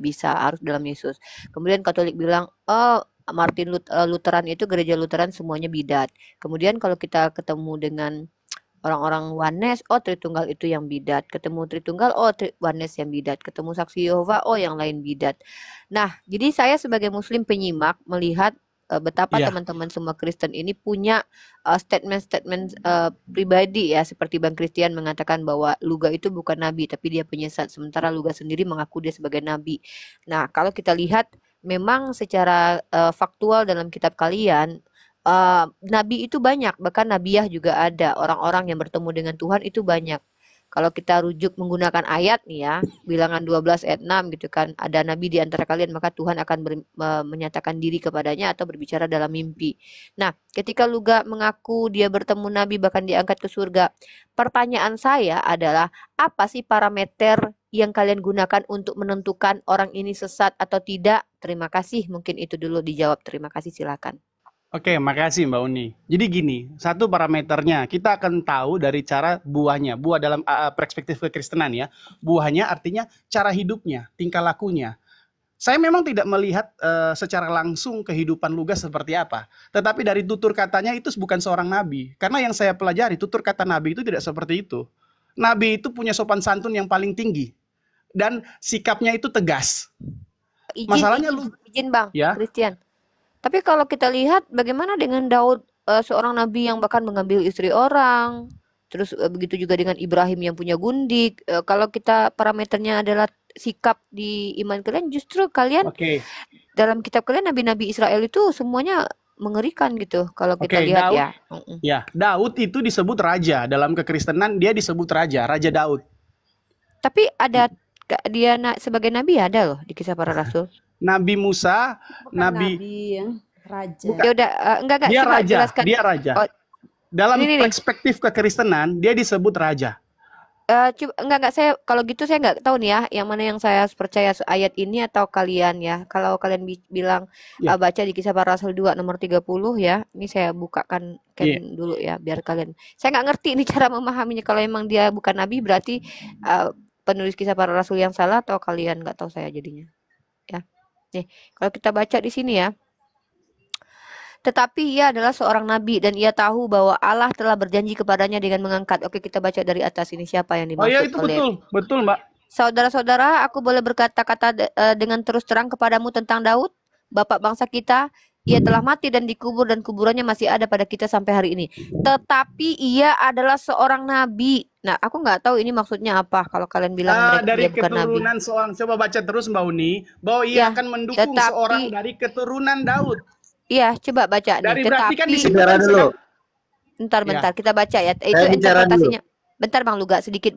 bisa, harus dalam Yesus. Kemudian Katolik bilang, oh Lutheran itu gereja Lutheran semuanya bidat. Kemudian kalau kita ketemu dengan orang-orang Oneness, oh Tritunggal itu yang bidat. Ketemu Tritunggal, oh Oneness yang bidat. Ketemu Saksi Yehova, oh yang lain bidat. Nah, jadi saya sebagai Muslim penyimak melihat betapa Iya. teman-teman semua Kristen ini punya statement-statement pribadi ya, seperti Bang Christian mengatakan bahwa Luga itu bukan nabi tapi dia penyesat, sementara Luga sendiri mengaku dia sebagai nabi. Nah, kalau kita lihat memang secara faktual dalam kitab kalian nabi itu banyak, bahkan nabiah juga ada, orang-orang yang bertemu dengan Tuhan itu banyak. Kalau kita rujuk menggunakan ayat nih ya, Bilangan 12 ayat 6 gitu kan, ada nabi di antara kalian maka Tuhan akan menyatakan diri kepadanya atau berbicara dalam mimpi. Nah, ketika Luga mengaku dia bertemu nabi bahkan diangkat ke surga, pertanyaan saya adalah apa sih parameter yang kalian gunakan untuk menentukan orang ini sesat atau tidak? Terima kasih, mungkin itu dulu dijawab. Terima kasih, silakan. Oke, makasih Mbak Uni. Jadi gini, satu parameternya kita akan tahu dari cara buahnya. Buah dalam perspektif kekristenan ya. Buahnya artinya cara hidupnya, tingkah lakunya. Saya memang tidak melihat secara langsung kehidupan Lugas seperti apa. Tetapi dari tutur katanya itu bukan seorang nabi. Karena yang saya pelajari, tutur kata nabi itu tidak seperti itu. Nabi itu punya sopan santun yang paling tinggi. Dan sikapnya itu tegas. Masalahnya izin Bang, ya. Christian. Tapi kalau kita lihat bagaimana dengan Daud, seorang nabi yang bahkan mengambil istri orang, terus begitu juga dengan Ibrahim yang punya gundik. Kalau kita parameternya adalah sikap di iman kalian, justru kalian dalam kitab kalian nabi-nabi Israel itu semuanya mengerikan gitu kalau kita lihat Daud, ya. Ya, Daud itu disebut raja dalam kekristenan, dia disebut raja Daud. Tapi ada dia sebagai nabi ada loh di Kisah Para Rasul. Nabi Musa, nabi ya, raja. Ya udah, enggak dia raja, jelaskan. Dia raja. Oh, dalam perspektif kekristenan dia disebut raja. Enggak saya kalau gitu saya nggak tahu nih ya yang mana yang saya percaya ayat ini atau kalian ya. Kalau kalian bilang baca di Kisah Para Rasul 2 nomor 30 ya. Ini saya bukakan dulu ya biar kalian. Saya nggak ngerti ini cara memahaminya. Kalau emang dia bukan nabi berarti penulis Kisah Para Rasul yang salah atau kalian nggak tahu saya jadinya. Ya. Nih, kalau kita baca di sini ya. Tetapi ia adalah seorang nabi dan ia tahu bahwa Allah telah berjanji kepadanya dengan mengangkat. Oke, kita baca dari atas ini siapa yang dimaksud. Oh ya, itu betul Mbak. Saudara-saudara, aku boleh berkata-kata dengan terus terang kepadamu tentang Daud, bapak bangsa kita. Ia telah mati dan dikubur dan kuburannya masih ada pada kita sampai hari ini. Tetapi ia adalah seorang nabi. Nah, aku nggak tahu ini maksudnya apa. Kalau kalian bilang dari dia bukan nabi. keturunan seorang, coba baca terus Mbak Uni, bahwa ia akan mendukung seorang dari keturunan Daud. Iya, coba baca nih. Berarti kan bicara dulu. Bentar, kita baca ya. Itu interpretasinya. Bentar Bang Luga, sedikit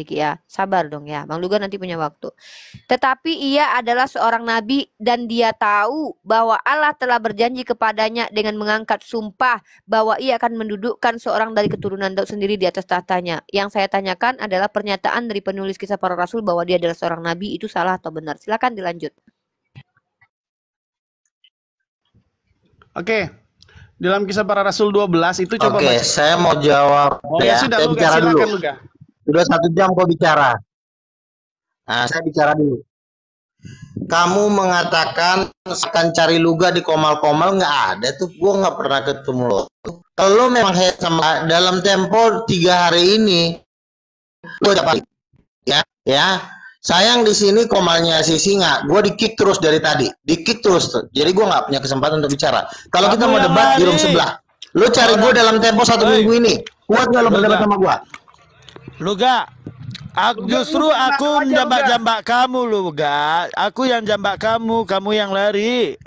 ya. Sabar dong ya. Bang Luga nanti punya waktu. Tetapi ia adalah seorang nabi dan dia tahu bahwa Allah telah berjanji kepadanya dengan mengangkat sumpah bahwa ia akan mendudukkan seorang dari keturunan Daud sendiri di atas tahtanya. Yang saya tanyakan adalah pernyataan dari penulis Kisah Para Rasul bahwa dia adalah seorang nabi, itu salah atau benar? Silakan dilanjut. Oke. Dalam Kisah Para Rasul 12 itu coba baca. Saya mau jawab. Ya sudah, Luga, bicara silakan dulu. Luga. Sudah 1 jam kau bicara. Nah, saya bicara dulu. Kamu mengatakan akan cari Luga di komal-komal, nggak ada tuh. Gue nggak pernah ketemu lo. Kalau memang sama dalam tempo 3 hari ini, lo dapat ya. Sayang di sini komalnya si Singa, gue di-kick terus dari tadi, di-kick terus. Jadi gue nggak punya kesempatan untuk bicara. Kalau kita mau debat di room sebelah, lo cari gue dalam tempo 1 minggu ini, kuat nggak lo berdebat sama gue? Luga, justru aku jambak kamu Luga. Aku yang jambak kamu yang lari.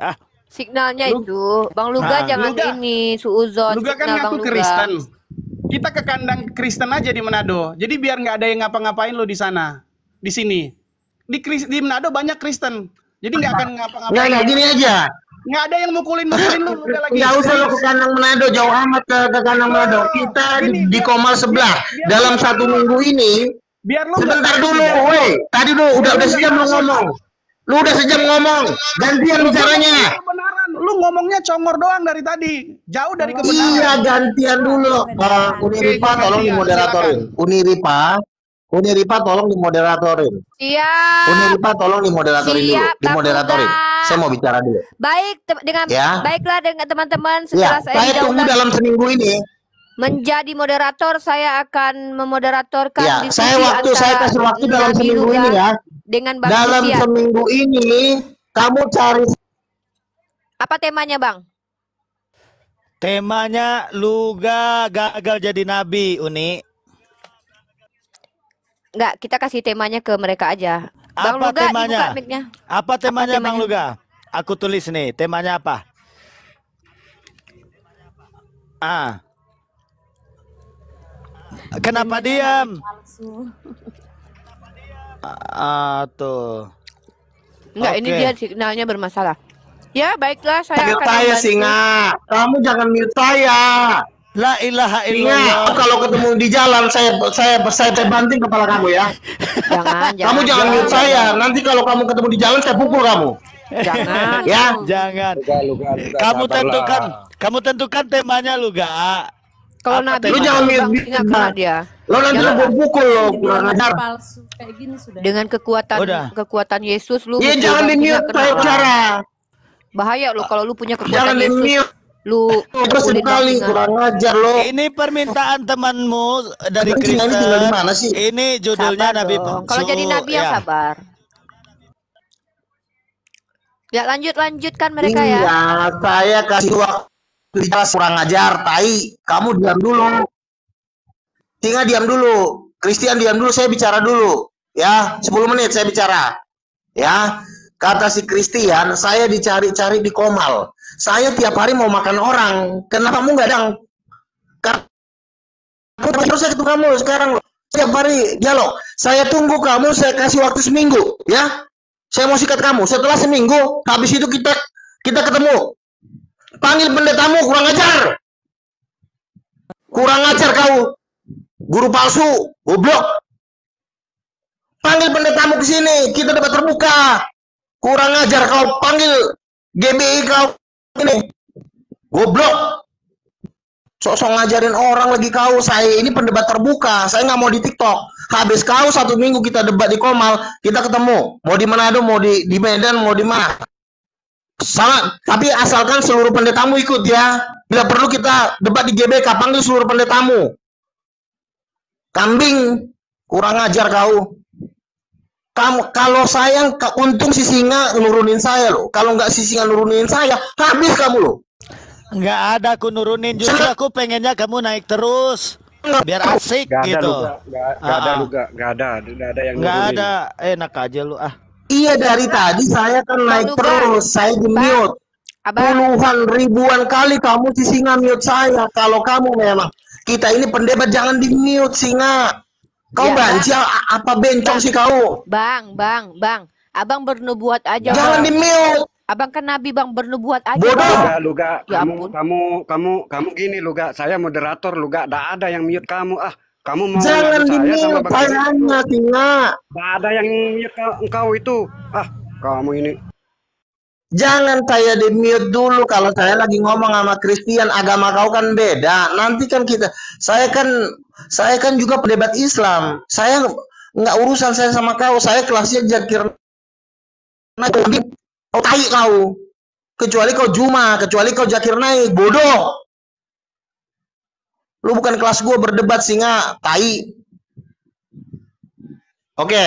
Signalnya itu, Bang Luga jangan ini suuzon. Luga kan ngaku Kristen. Kita ke kandang Kristen aja di Manado. Jadi biar nggak ada yang ngapa-ngapain lo di sana. Di sini di Manado banyak Kristen, jadi nggak akan ngapa-ngapain. Nggak, gini aja, nggak ada yang mukulin lu lagi. Nggak usah lo ke kandang Manado, jauh amat ke kandang Manado. Kita di komal sebelah dalam 1 minggu ini. Biar lu sebentar dulu, woi. Tadi udah sejam lu ngomong. Lu udah sejam ngomong, gantian bicaranya. Lu ngomongnya congor doang dari tadi, jauh dari kebenaran. Iya, gantian dulu. Uniripa tolong dimoderatorin. Uniripa, Uniripa tolong dimoderatorin. Siap. Uniripa tolong dimoderatorin dulu. Siap, Kak Dimoderatorin. Luga. Saya mau bicara dulu. Baik, Ya. baiklah dengan teman-teman, Ya, setelah saya saya tunggu didaulat dalam seminggu ini. menjadi moderator, saya akan memoderatorkan Ya, diskusi saya kasih antara waktu dalam Nabi seminggu Luga ini ya. dengan Bang Dalam Christian. seminggu ini kamu cari Apa temanya, Bang? Temanya Luga gagal jadi nabi, Uni. Enggak, kita kasih temanya ke mereka aja. Bang Apa Luga, temanya? dibuka mic-nya. Apa temanya, temanya? Bang Luga? Aku tulis nih, temanya apa? Ah. Kenapa diam? Palsu. Tuh. Enggak, ini Oke. dia signalnya bermasalah. Ya, baiklah, saya mute akan saya membantu. Singa. Kamu jangan mute saya. La ilaha Singa, illallah. kalau ketemu di jalan saya banting kepala kamu ya. Jangan, Kamu jangan mute saya. Nanti kalau kamu ketemu di jalan saya pukul kamu. Jangan. Ya. Jangan. Luga, Kamu tentukan temanya, Luga. Kalau Apa Nabi temanya? Lu jangan Bang, mute ingat kena dia. Lo nanti Jangan. gue pukul lo, kurang Jadi ajar. palsu kayak gini sudah. Dengan Udah. kekuatan Yesus lu Iya mukul jangan Bang di Tina, mute kena saya orang. bicara. Bahaya lo kalau lu punya Jangan kekuatan di Yesus. mute. Lu Terus pukulin Bang sekali Tina. kurang ajar lo. Ini permintaan temanmu dari Ini tinggal di Kristen. mana sih? Ini judulnya Sabar Nabi dong. palsu. Kalau jadi nabi yang Ya. sabar. Ya lanjutkan mereka ya. Iya, saya kasih waktu jelas kurang ajar, tai. Kamu diam dulu. Singa diam dulu. Christian diam dulu, saya bicara dulu. Ya, 10 menit saya bicara. Ya, kata si Christian, saya dicari-cari di Komal. Saya tiap hari mau makan orang. Kenapa kamu nggak datang? Terus saya ketemu kamu sekarang loh. Setiap hari dialog. Saya tunggu kamu, saya kasih waktu seminggu. Ya, saya mau sikat kamu. Setelah seminggu, habis itu kita ketemu. Panggil pendetamu, kurang ajar. Kurang ajar kau. Guru palsu, goblok. Panggil pendetamu ke sini, kita dapat terbuka. Kurang ajar kau, panggil GBI kau ini. Goblok. Sok-sok ngajarin orang lagi kau. Saya ini pendebat terbuka. Saya nggak mau di TikTok. Habis kau 1 minggu kita debat di Komal, kita ketemu. Mau di Manado, mau di Medan, mau di mana. Sama, tapi asalkan seluruh pendetamu ikut ya. Bila perlu kita debat di GBK, panggil seluruh pendetamu. Kambing, kurang ajar kau. Kamu, kalau saya, untung si Singa nurunin saya loh. Kalau nggak si Singa nurunin saya, habis kamu loh. Nggak ada aku nurunin, justru aku pengennya kamu naik terus. Biar asik Gak ada gitu. Luga, gak ada yang Nggak nurunin. ada, enak aja lu ah. Iya dari tadi saya kan naik Luga. terus, saya di mute. Abang, Puluhan ribuan kali kamu si Singa mute saya. Kalau kamu memang kita ini pendebat jangan di mute Singa. Kau Ya, banci apa bencong sih kau? Bang. Abang bernubuat aja. Jangan Bang. di mute. Abang kan nabi, Bang, bernubuat aja. Bodoh. Bang. Luga, Ya ampun. kamu gini Luga, saya moderator Luga, gak ada yang mute kamu kamu mau Jangan ngadu di saya sama mute Bang saya hanya Singa. Gak ada yang mute engkau itu, kamu ini. Jangan saya di mute dulu kalau saya lagi ngomong sama Christian, agama kau kan beda. Nanti kan saya kan juga pendebat Islam. Saya nggak urusan saya sama kau. Saya kelasnya Zakir Naik. Kau tai kau. Kecuali kau Juma, kecuali kau Zakir Naik, bodoh. Lu bukan kelas gua berdebat Singa, tai. Oke,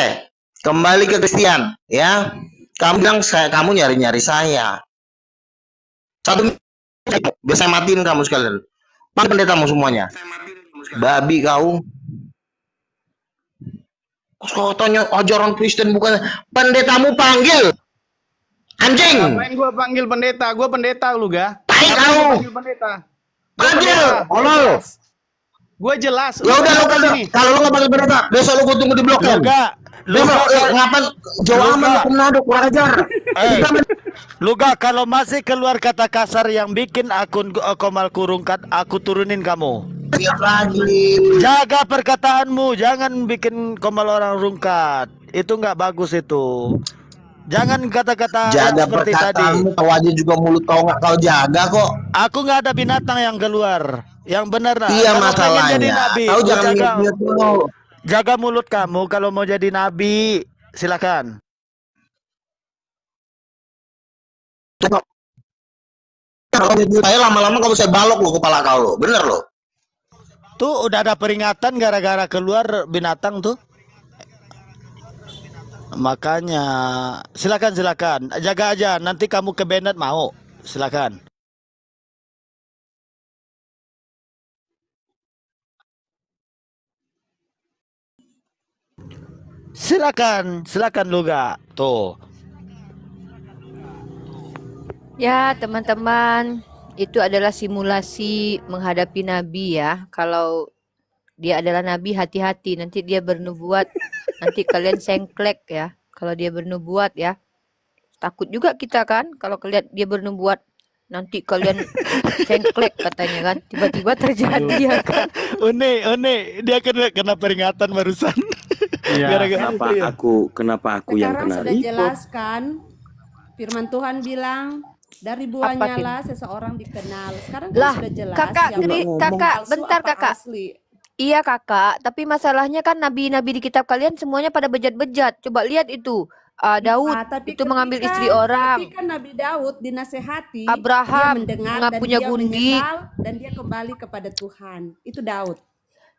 kembali ke Christian, ya. Kamu bilang kamu nyari-nyari saya. 1 menit, biar saya matiin kamu sekalian. Panggil pendetamu semuanya. Babi kau. Kau tanya ajaran Kristen bukan pendetamu panggil. Anjing. Ngapain gua panggil pendeta? Gua pendeta lu ga? Tai Ngapain kau. gua panggil pendeta? Gua Panggil. pendeta. Tolol. Gua jelas. Ya udah lu sini. kalau lu nggak panggil pendeta, besok lu gua tunggu di blok M. Besok ngapain jauh aman lu Manado kurang ajar. Luga, kalau masih keluar kata kasar yang bikin akun Komal Kurungkat, aku turunin kamu. Lihat lagi. Jaga perkataanmu, jangan bikin Komal orang rungkat. Itu nggak bagus itu. Jangan kata-kata yang Jaga seperti tadi. perkataanmu, kau aja juga mulut kau nggak kau jaga kok. Aku nggak ada binatang yang keluar. Yang benar nah. Iya Kalau pengen jadi masalahnya. nabi, Kau lu jangan jaga. mute dulu. Jaga mulut kamu kalau mau jadi nabi. Silakan. Kalau nyebut saya lama-lama kamu saya balok lo kepala kau lo, bener lo. Tuh udah ada peringatan gara-gara keluar binatang tuh. Makanya silakan. Jaga aja, nanti kamu ke Bennett mau. Silakan. Silakan Luga. Tuh. Ya, teman-teman, itu adalah simulasi menghadapi nabi ya. Kalau dia adalah nabi, hati-hati, nanti dia bernubuat, nanti kalian sengklek ya. Kalau dia bernubuat ya. Takut juga kita kan kalau lihat dia bernubuat, nanti kalian sengklek katanya kan. Tiba-tiba terjadi ya kan. Une, dia kena peringatan barusan. Iya. Gara-gara Kenapa aku yang Sekarang kena sudah report? jelas kan, firman Tuhan bilang dari buahnya Tin? lah seseorang dikenal. Sekarang kan Lah, sudah jelas kakak, yang kakak, palsu bentar apa kakak. asli. Iya kakak, tapi masalahnya kan nabi-nabi di kitab kalian semuanya pada bejat-bejat. Coba lihat itu, Daud Tapi itu mengambil ketika- istri orang. Ketika Nabi Daud dinasehati, Abraham dia mendengar dan punya dia gundik. menyesal dan dia kembali kepada Tuhan. Itu Daud.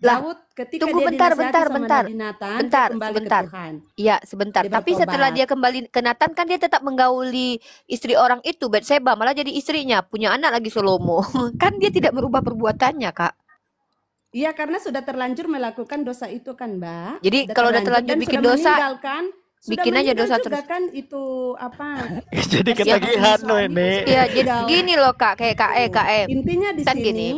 Lah, Daud ketika tunggu dia bentar, dinasehati bentar, sama bentar. Nabi Nathan, Bentar, dia kembali sebentar. ke Tuhan. Iya, sebentar. Dia Tapi bertobat. setelah dia kembali ke Nathan kan dia tetap menggauli istri orang itu, Batseba, malah jadi istrinya, punya anak lagi Salomo. Kan dia tidak merubah perbuatannya, Kak. Iya, karena sudah terlanjur melakukan dosa itu kan, Mbak. Jadi kalau udah terlanjur dan bikin sudah dosa, meninggal kan, sudah bikin aja meninggal dosa juga terus. kan itu apa? Jadi ketagihan lo ini. Iya, jadi gini loh, Kak, kayak KE. Intinya di Kan sini gini.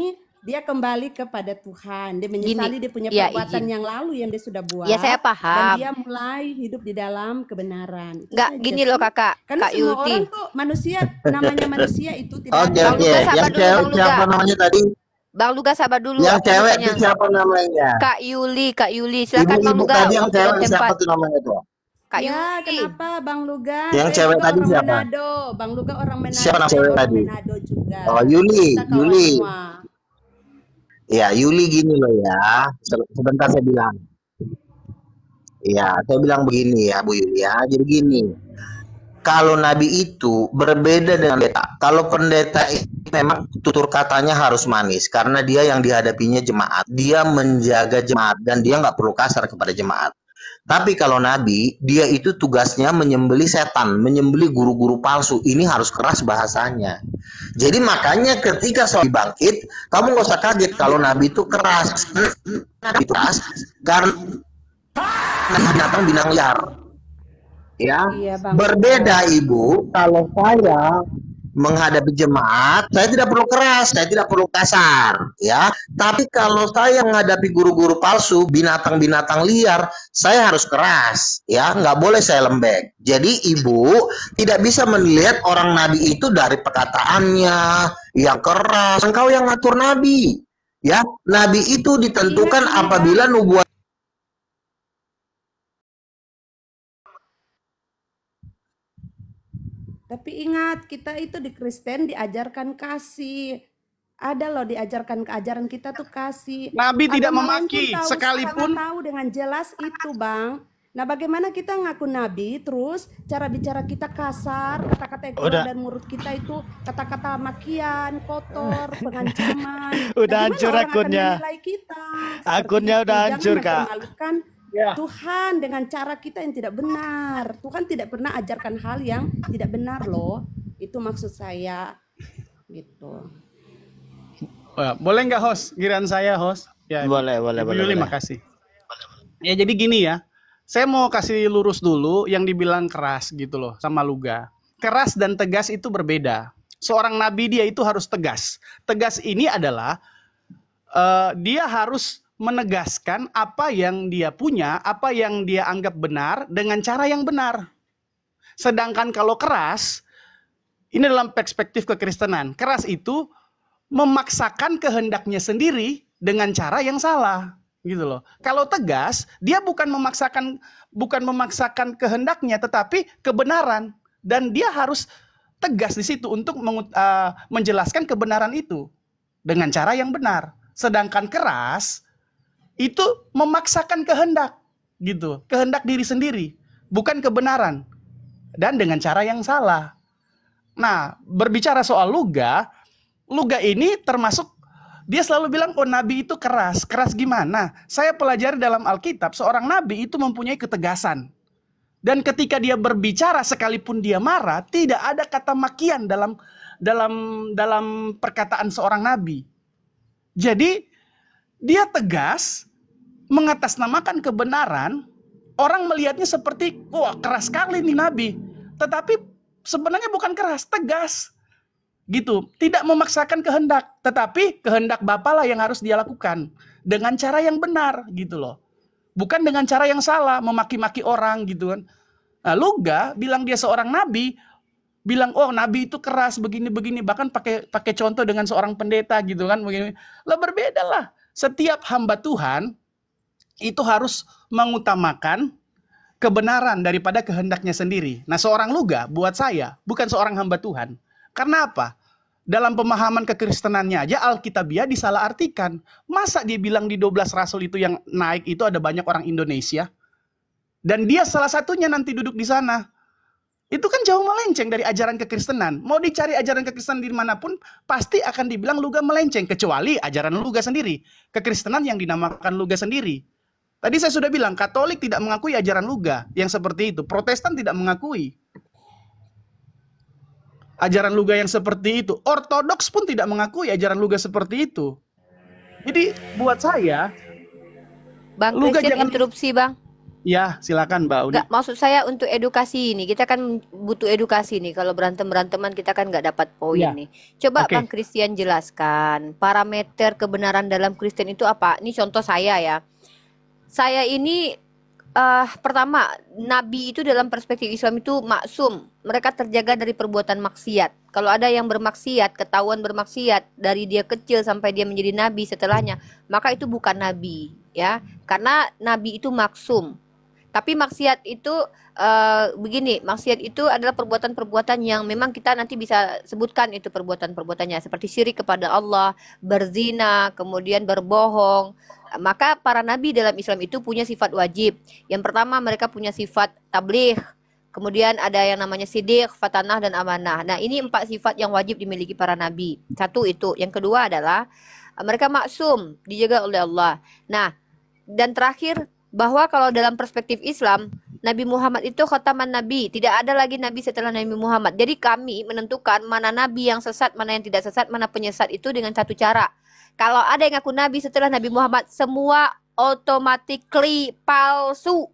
dia kembali kepada Tuhan. Dia menyesali dia punya Iya, perbuatan izin. yang lalu yang dia sudah buat. Ya saya Dan paham. dia mulai hidup di dalam kebenaran. Itu Enggak saja gini sih. loh Kakak, Karena Kak semua Yulti. orang tuh manusia, namanya manusia itu tidak Oke ada. Bang oke, Luga, sabar yang dulu, cewek Bang Luga. siapa namanya tadi? Bang Luga sabar dulu. Yang aku cewek bertanya. itu siapa namanya? Kak Yuli. Silakan Bang Ibu Luga. tadi yang waktu cewek dan siapa tempat. tuh namanya tuh? Kak Ya, Yuli. kenapa Bang Luga? Yang Saya cewek juga tadi orang siapa? Manado. Bang Luga orang Manado. Siapa nama saya cewek orang tadi? Manado juga. Oh Yuli, Kita kawan Yuli. semua. Ya Yuli gini loh ya. Sebentar saya bilang. Ya, saya bilang begini ya Bu Yuli ya. Jadi gini. Kalau nabi itu berbeda dengan pendeta. Kalau pendeta itu memang tutur katanya harus manis karena dia yang dihadapinya jemaat. Dia menjaga jemaat dan dia nggak perlu kasar kepada jemaat. Tapi kalau nabi, dia itu tugasnya menyembelih setan, menyembelih guru-guru palsu. Ini harus keras bahasanya. Jadi makanya ketika soal bangkit, kamu nggak usah kaget kalau nabi itu keras. Nabi itu keras karena datang binang liar. Ya, Iya, Bang. berbeda Ibu. Kalau saya menghadapi jemaat, saya tidak perlu keras, saya tidak perlu kasar, ya. Tapi kalau saya menghadapi guru-guru palsu, binatang-binatang liar, saya harus keras, ya. Nggak boleh saya lembek. Jadi Ibu tidak bisa melihat orang nabi itu dari perkataannya yang keras. Engkau yang ngatur nabi, ya. Nabi itu ditentukan Iya. apabila nubuat. Tapi ingat, kita itu di Kristen diajarkan kasih. Ada loh diajarkan keajaran kita tuh kasih. Nabi tidak Agama lain pun memaki tahu, sekalipun. sangat tahu dengan jelas itu, Bang. Nah, bagaimana kita ngaku nabi, terus cara bicara kita kasar, kata-kata yang keluar Udah. dari mulut kita itu kata-kata makian, kotor, pengancaman. Udah Nah, hancur gimana orang akan akunnya. menilai kita? Seperti Akunnya itu. udah Jangan hancur, Kak. mempermalukan Ya. Tuhan dengan cara kita yang tidak benar. Tuhan tidak pernah ajarkan hal yang tidak benar loh. Itu maksud saya gitu. Boleh nggak host? Giliran saya host. Ya, Boleh. Ibu Yuli makasih. Ya jadi gini ya. Saya mau kasih lurus dulu yang dibilang keras gitu loh sama Luga. Keras dan tegas itu berbeda. Seorang nabi dia itu harus tegas. Tegas ini adalah dia harus menegaskan apa yang dia punya, apa yang dia anggap benar dengan cara yang benar. Sedangkan kalau keras, ini dalam perspektif kekristenan, keras itu memaksakan kehendaknya sendiri dengan cara yang salah, gitu loh. Kalau tegas, dia bukan memaksakan kehendaknya, tetapi kebenaran, dan dia harus tegas di situ untuk menjelaskan kebenaran itu dengan cara yang benar. Sedangkan keras itu memaksakan kehendak gitu, kehendak diri sendiri, bukan kebenaran, dan dengan cara yang salah. Nah, berbicara soal Luga ini termasuk dia selalu bilang, oh nabi itu keras. Keras gimana? Saya pelajari dalam Alkitab, seorang nabi itu mempunyai ketegasan. Dan ketika dia berbicara, sekalipun dia marah, tidak ada kata makian dalam perkataan seorang nabi. Jadi dia tegas, mengatasnamakan kebenaran. Orang melihatnya seperti, wah keras sekali nih nabi. Tetapi sebenarnya bukan keras, tegas. Gitu, tidak memaksakan kehendak, tetapi kehendak Bapa lah yang harus dia lakukan dengan cara yang benar gitu loh. Bukan dengan cara yang salah, memaki-maki orang gitu kan. Nah, Luga bilang dia seorang nabi, bilang oh nabi itu keras begini-begini, bahkan pakai contoh dengan seorang pendeta gitu kan begini. Lah berbeda lah. Setiap hamba Tuhan itu harus mengutamakan kebenaran daripada kehendaknya sendiri. Nah, seorang Luga buat saya bukan seorang hamba Tuhan. Karena apa? Dalam pemahaman kekristenannya aja Alkitabiah disalahartikan. Masa dia bilang di 12 rasul itu yang naik itu ada banyak orang Indonesia? Dan dia salah satunya nanti duduk di sana. Itu kan jauh melenceng dari ajaran kekristenan. Mau dicari ajaran kekristenan di manapun, pasti akan dibilang Luga melenceng. Kecuali ajaran Luga sendiri. Kekristenan yang dinamakan Luga sendiri. Tadi saya sudah bilang, Katolik tidak mengakui ajaran Luga yang seperti itu. Protestan tidak mengakui ajaran Luga yang seperti itu. Ortodoks pun tidak mengakui ajaran Luga seperti itu. Jadi buat saya, Bang Luga Christian jangan... interupsi Bang. Ya, silakan Mbak Uni. Enggak, maksud saya untuk edukasi ini. Kita kan butuh edukasi nih. Kalau berantem-beranteman kita kan nggak dapat poin Ya. nih. Coba Oke. Bang Christian jelaskan parameter kebenaran dalam Kristen itu apa? Ini contoh saya ya. Saya ini pertama, nabi itu dalam perspektif Islam itu maksum. Mereka terjaga dari perbuatan maksiat. Kalau ada yang bermaksiat, ketahuan bermaksiat dari dia kecil sampai dia menjadi nabi setelahnya, maka itu bukan nabi, ya. Karena nabi itu maksum. Tapi maksiat itu begini, maksiat itu adalah perbuatan-perbuatan yang memang kita nanti bisa sebutkan itu perbuatan-perbuatannya, seperti syirik kepada Allah, berzina, kemudian berbohong. Maka para nabi dalam Islam itu punya sifat wajib. Yang pertama, mereka punya sifat tabligh. Kemudian ada yang namanya sidik, fatanah, dan amanah. Nah, ini 4 sifat yang wajib dimiliki para nabi. Satu itu. Yang kedua adalah mereka maksum, dijaga oleh Allah. Nah, dan terakhir, bahwa kalau dalam perspektif Islam, Nabi Muhammad itu khataman nabi. Tidak ada lagi nabi setelah Nabi Muhammad. Jadi kami menentukan mana nabi yang sesat, mana yang tidak sesat, mana penyesat itu dengan satu cara. Kalau ada yang ngaku nabi setelah Nabi Muhammad, semua automatically palsu.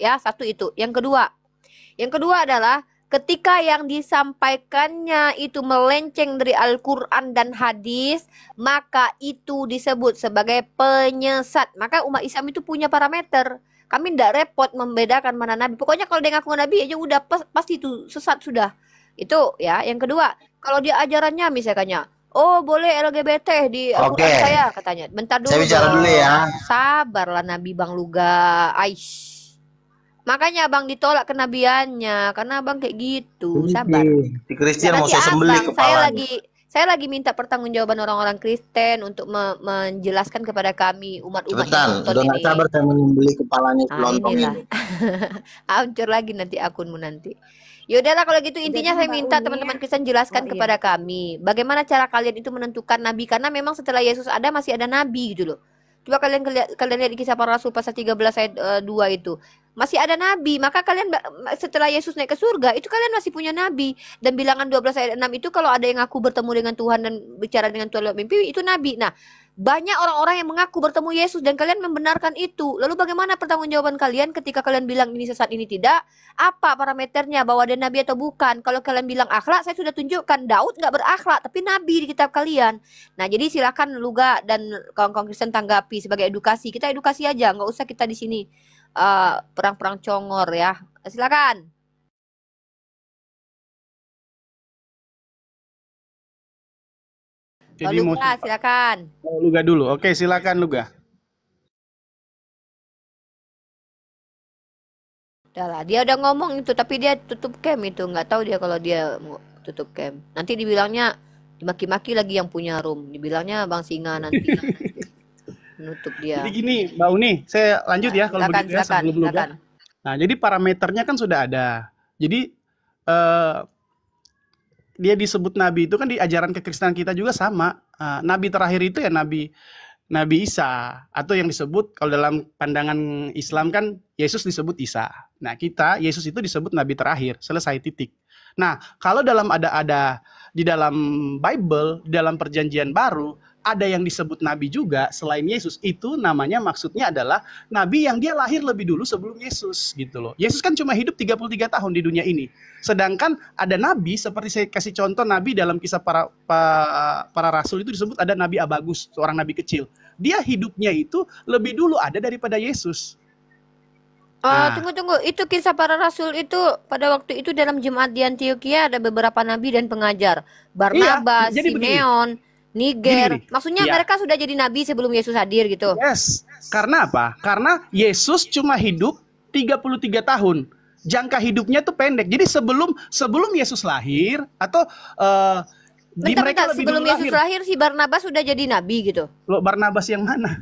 Ya, satu itu. Yang kedua adalah ketika yang disampaikannya itu melenceng dari Al-Quran dan hadis, maka itu disebut sebagai penyesat. Maka umat Islam itu punya parameter. Kami tidak repot membedakan mana nabi. Pokoknya kalau dia ngaku nabi aja udah pasti itu sesat sudah. Itu ya. Yang kedua, kalau dia ajarannya misalnya, oh boleh LGBT di Al-Quran Oke. saya katanya. Bentar dulu Saya bicara dulu dong. ya. Sabarlah Nabi Bang Luga. Aish. Makanya Abang ditolak kenabiannya karena Abang kayak gitu. Sabar. Si Christian mau Nanti saya sembelih Abang, saya kepalanya. lagi minta pertanggungjawaban orang-orang Kristen untuk menjelaskan kepada kami umat-umat yang Cepetan, nonton udah nggak ini. sabar saya menyembelih kepalanya si Ah, lontong inilah. ini. Hancur lagi nanti akunmu nanti. Yaudahlah kalau gitu intinya Jadi saya Mbak minta Uni, teman-teman Kristen jelaskan oh iya, kepada kami bagaimana cara kalian itu menentukan nabi, karena memang setelah Yesus ada masih ada nabi gitu loh. Coba kalian lihat di Kisah Para Rasul pasal 13 ayat 2 itu. Masih ada nabi, maka kalian setelah Yesus naik ke surga itu kalian masih punya nabi. Dan bilangan 12 ayat 6 itu kalau ada yang ngaku bertemu dengan Tuhan dan bicara dengan Tuhan lewat mimpi, itu nabi. Nah, banyak orang-orang yang mengaku bertemu Yesus dan kalian membenarkan itu. Lalu bagaimana pertanggungjawaban kalian ketika kalian bilang ini sesat, ini tidak? Apa parameternya bahwa dia nabi atau bukan? Kalau kalian bilang akhlak, saya sudah tunjukkan Daud nggak berakhlak, tapi nabi di kitab kalian. Nah, jadi silakan Luga dan kawan-kawan Kristen tanggapi sebagai edukasi. Kita edukasi aja, nggak usah kita di sini perang-perang congor ya. Silakan. Jadi mau Luga, silakan. Luga dulu. Oke, silakan Luga. Udah lah, dia udah ngomong itu, tapi dia tutup cam itu. Nggak tahu dia kalau dia mau tutup cam. Nanti dibilangnya dimaki-maki lagi yang punya room. Dibilangnya Bang Singa nanti. penutup Jadi dia. gini, Mbak Uni, saya lanjut ya kalau Silakan, begitu ya silakan, sebelum Luga. silakan. Nah, jadi parameternya kan sudah ada. Jadi eh, dia disebut nabi itu kan di ajaran kekristenan kita juga sama. Nabi terakhir itu ya Nabi Isa, atau yang disebut kalau dalam pandangan Islam kan Yesus disebut Isa. Nah, kita Yesus itu disebut nabi terakhir, selesai titik. Nah, kalau dalam ada di dalam Bible, di dalam perjanjian baru ada yang disebut nabi juga selain Yesus, itu namanya maksudnya adalah nabi yang dia lahir lebih dulu sebelum Yesus gitu loh. Yesus kan cuma hidup 33 tahun di dunia ini. Sedangkan ada nabi seperti saya kasih contoh nabi dalam kisah para rasul itu disebut ada Nabi Abagus, seorang nabi kecil. Dia hidupnya itu lebih dulu ada daripada Yesus. Nah, Tunggu. Itu kisah para rasul itu pada waktu itu dalam Jemaat di Antioquia ada beberapa nabi dan pengajar. Barnabas, jadi begini. Simeon, Niger. Gini. Maksudnya Ya. mereka sudah jadi nabi sebelum Yesus hadir gitu. Yes. Karena apa? Karena Yesus cuma hidup 33 tahun. Jangka hidupnya tuh pendek. Jadi sebelum Yesus lahir atau di mereka Bentar, lebih sebelum dulu Yesus lahir si Barnabas sudah jadi nabi gitu. Loh, Barnabas yang mana?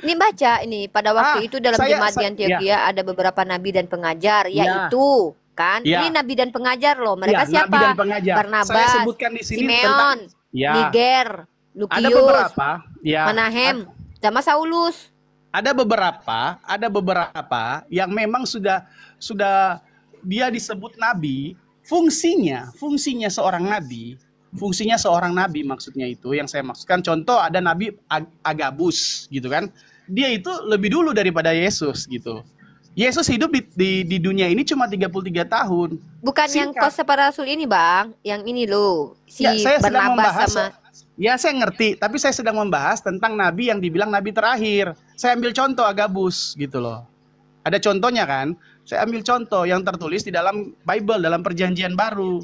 Ini baca ini pada waktu itu dalam Jemaat di Antioquia ya. ada beberapa nabi dan pengajar, yaitu kan Ya. ini nabi dan pengajar loh. Mereka Ya, siapa? nabi dan pengajar. Barnabas, Saya sebutkan di sini Simeon, Ya. Niger, Ada Lukius, beberapa, ya. Manahem, sama Saulus. Ada beberapa yang memang sudah dia disebut nabi. Fungsinya seorang nabi maksudnya itu yang saya maksudkan. Contoh ada Nabi Agabus gitu kan. Dia itu lebih dulu daripada Yesus gitu. Yesus hidup di dunia ini cuma 33 tahun. Bukan yang Singkat. kos para rasul ini, Bang. Yang ini loh, si Ya, saya sedang Barnabas membahas. sama Ya, saya ngerti, tapi saya sedang membahas tentang nabi yang dibilang nabi terakhir. Saya ambil contoh Agabus gitu loh. Ada contohnya kan? Saya ambil contoh yang tertulis di dalam Bible, dalam perjanjian baru.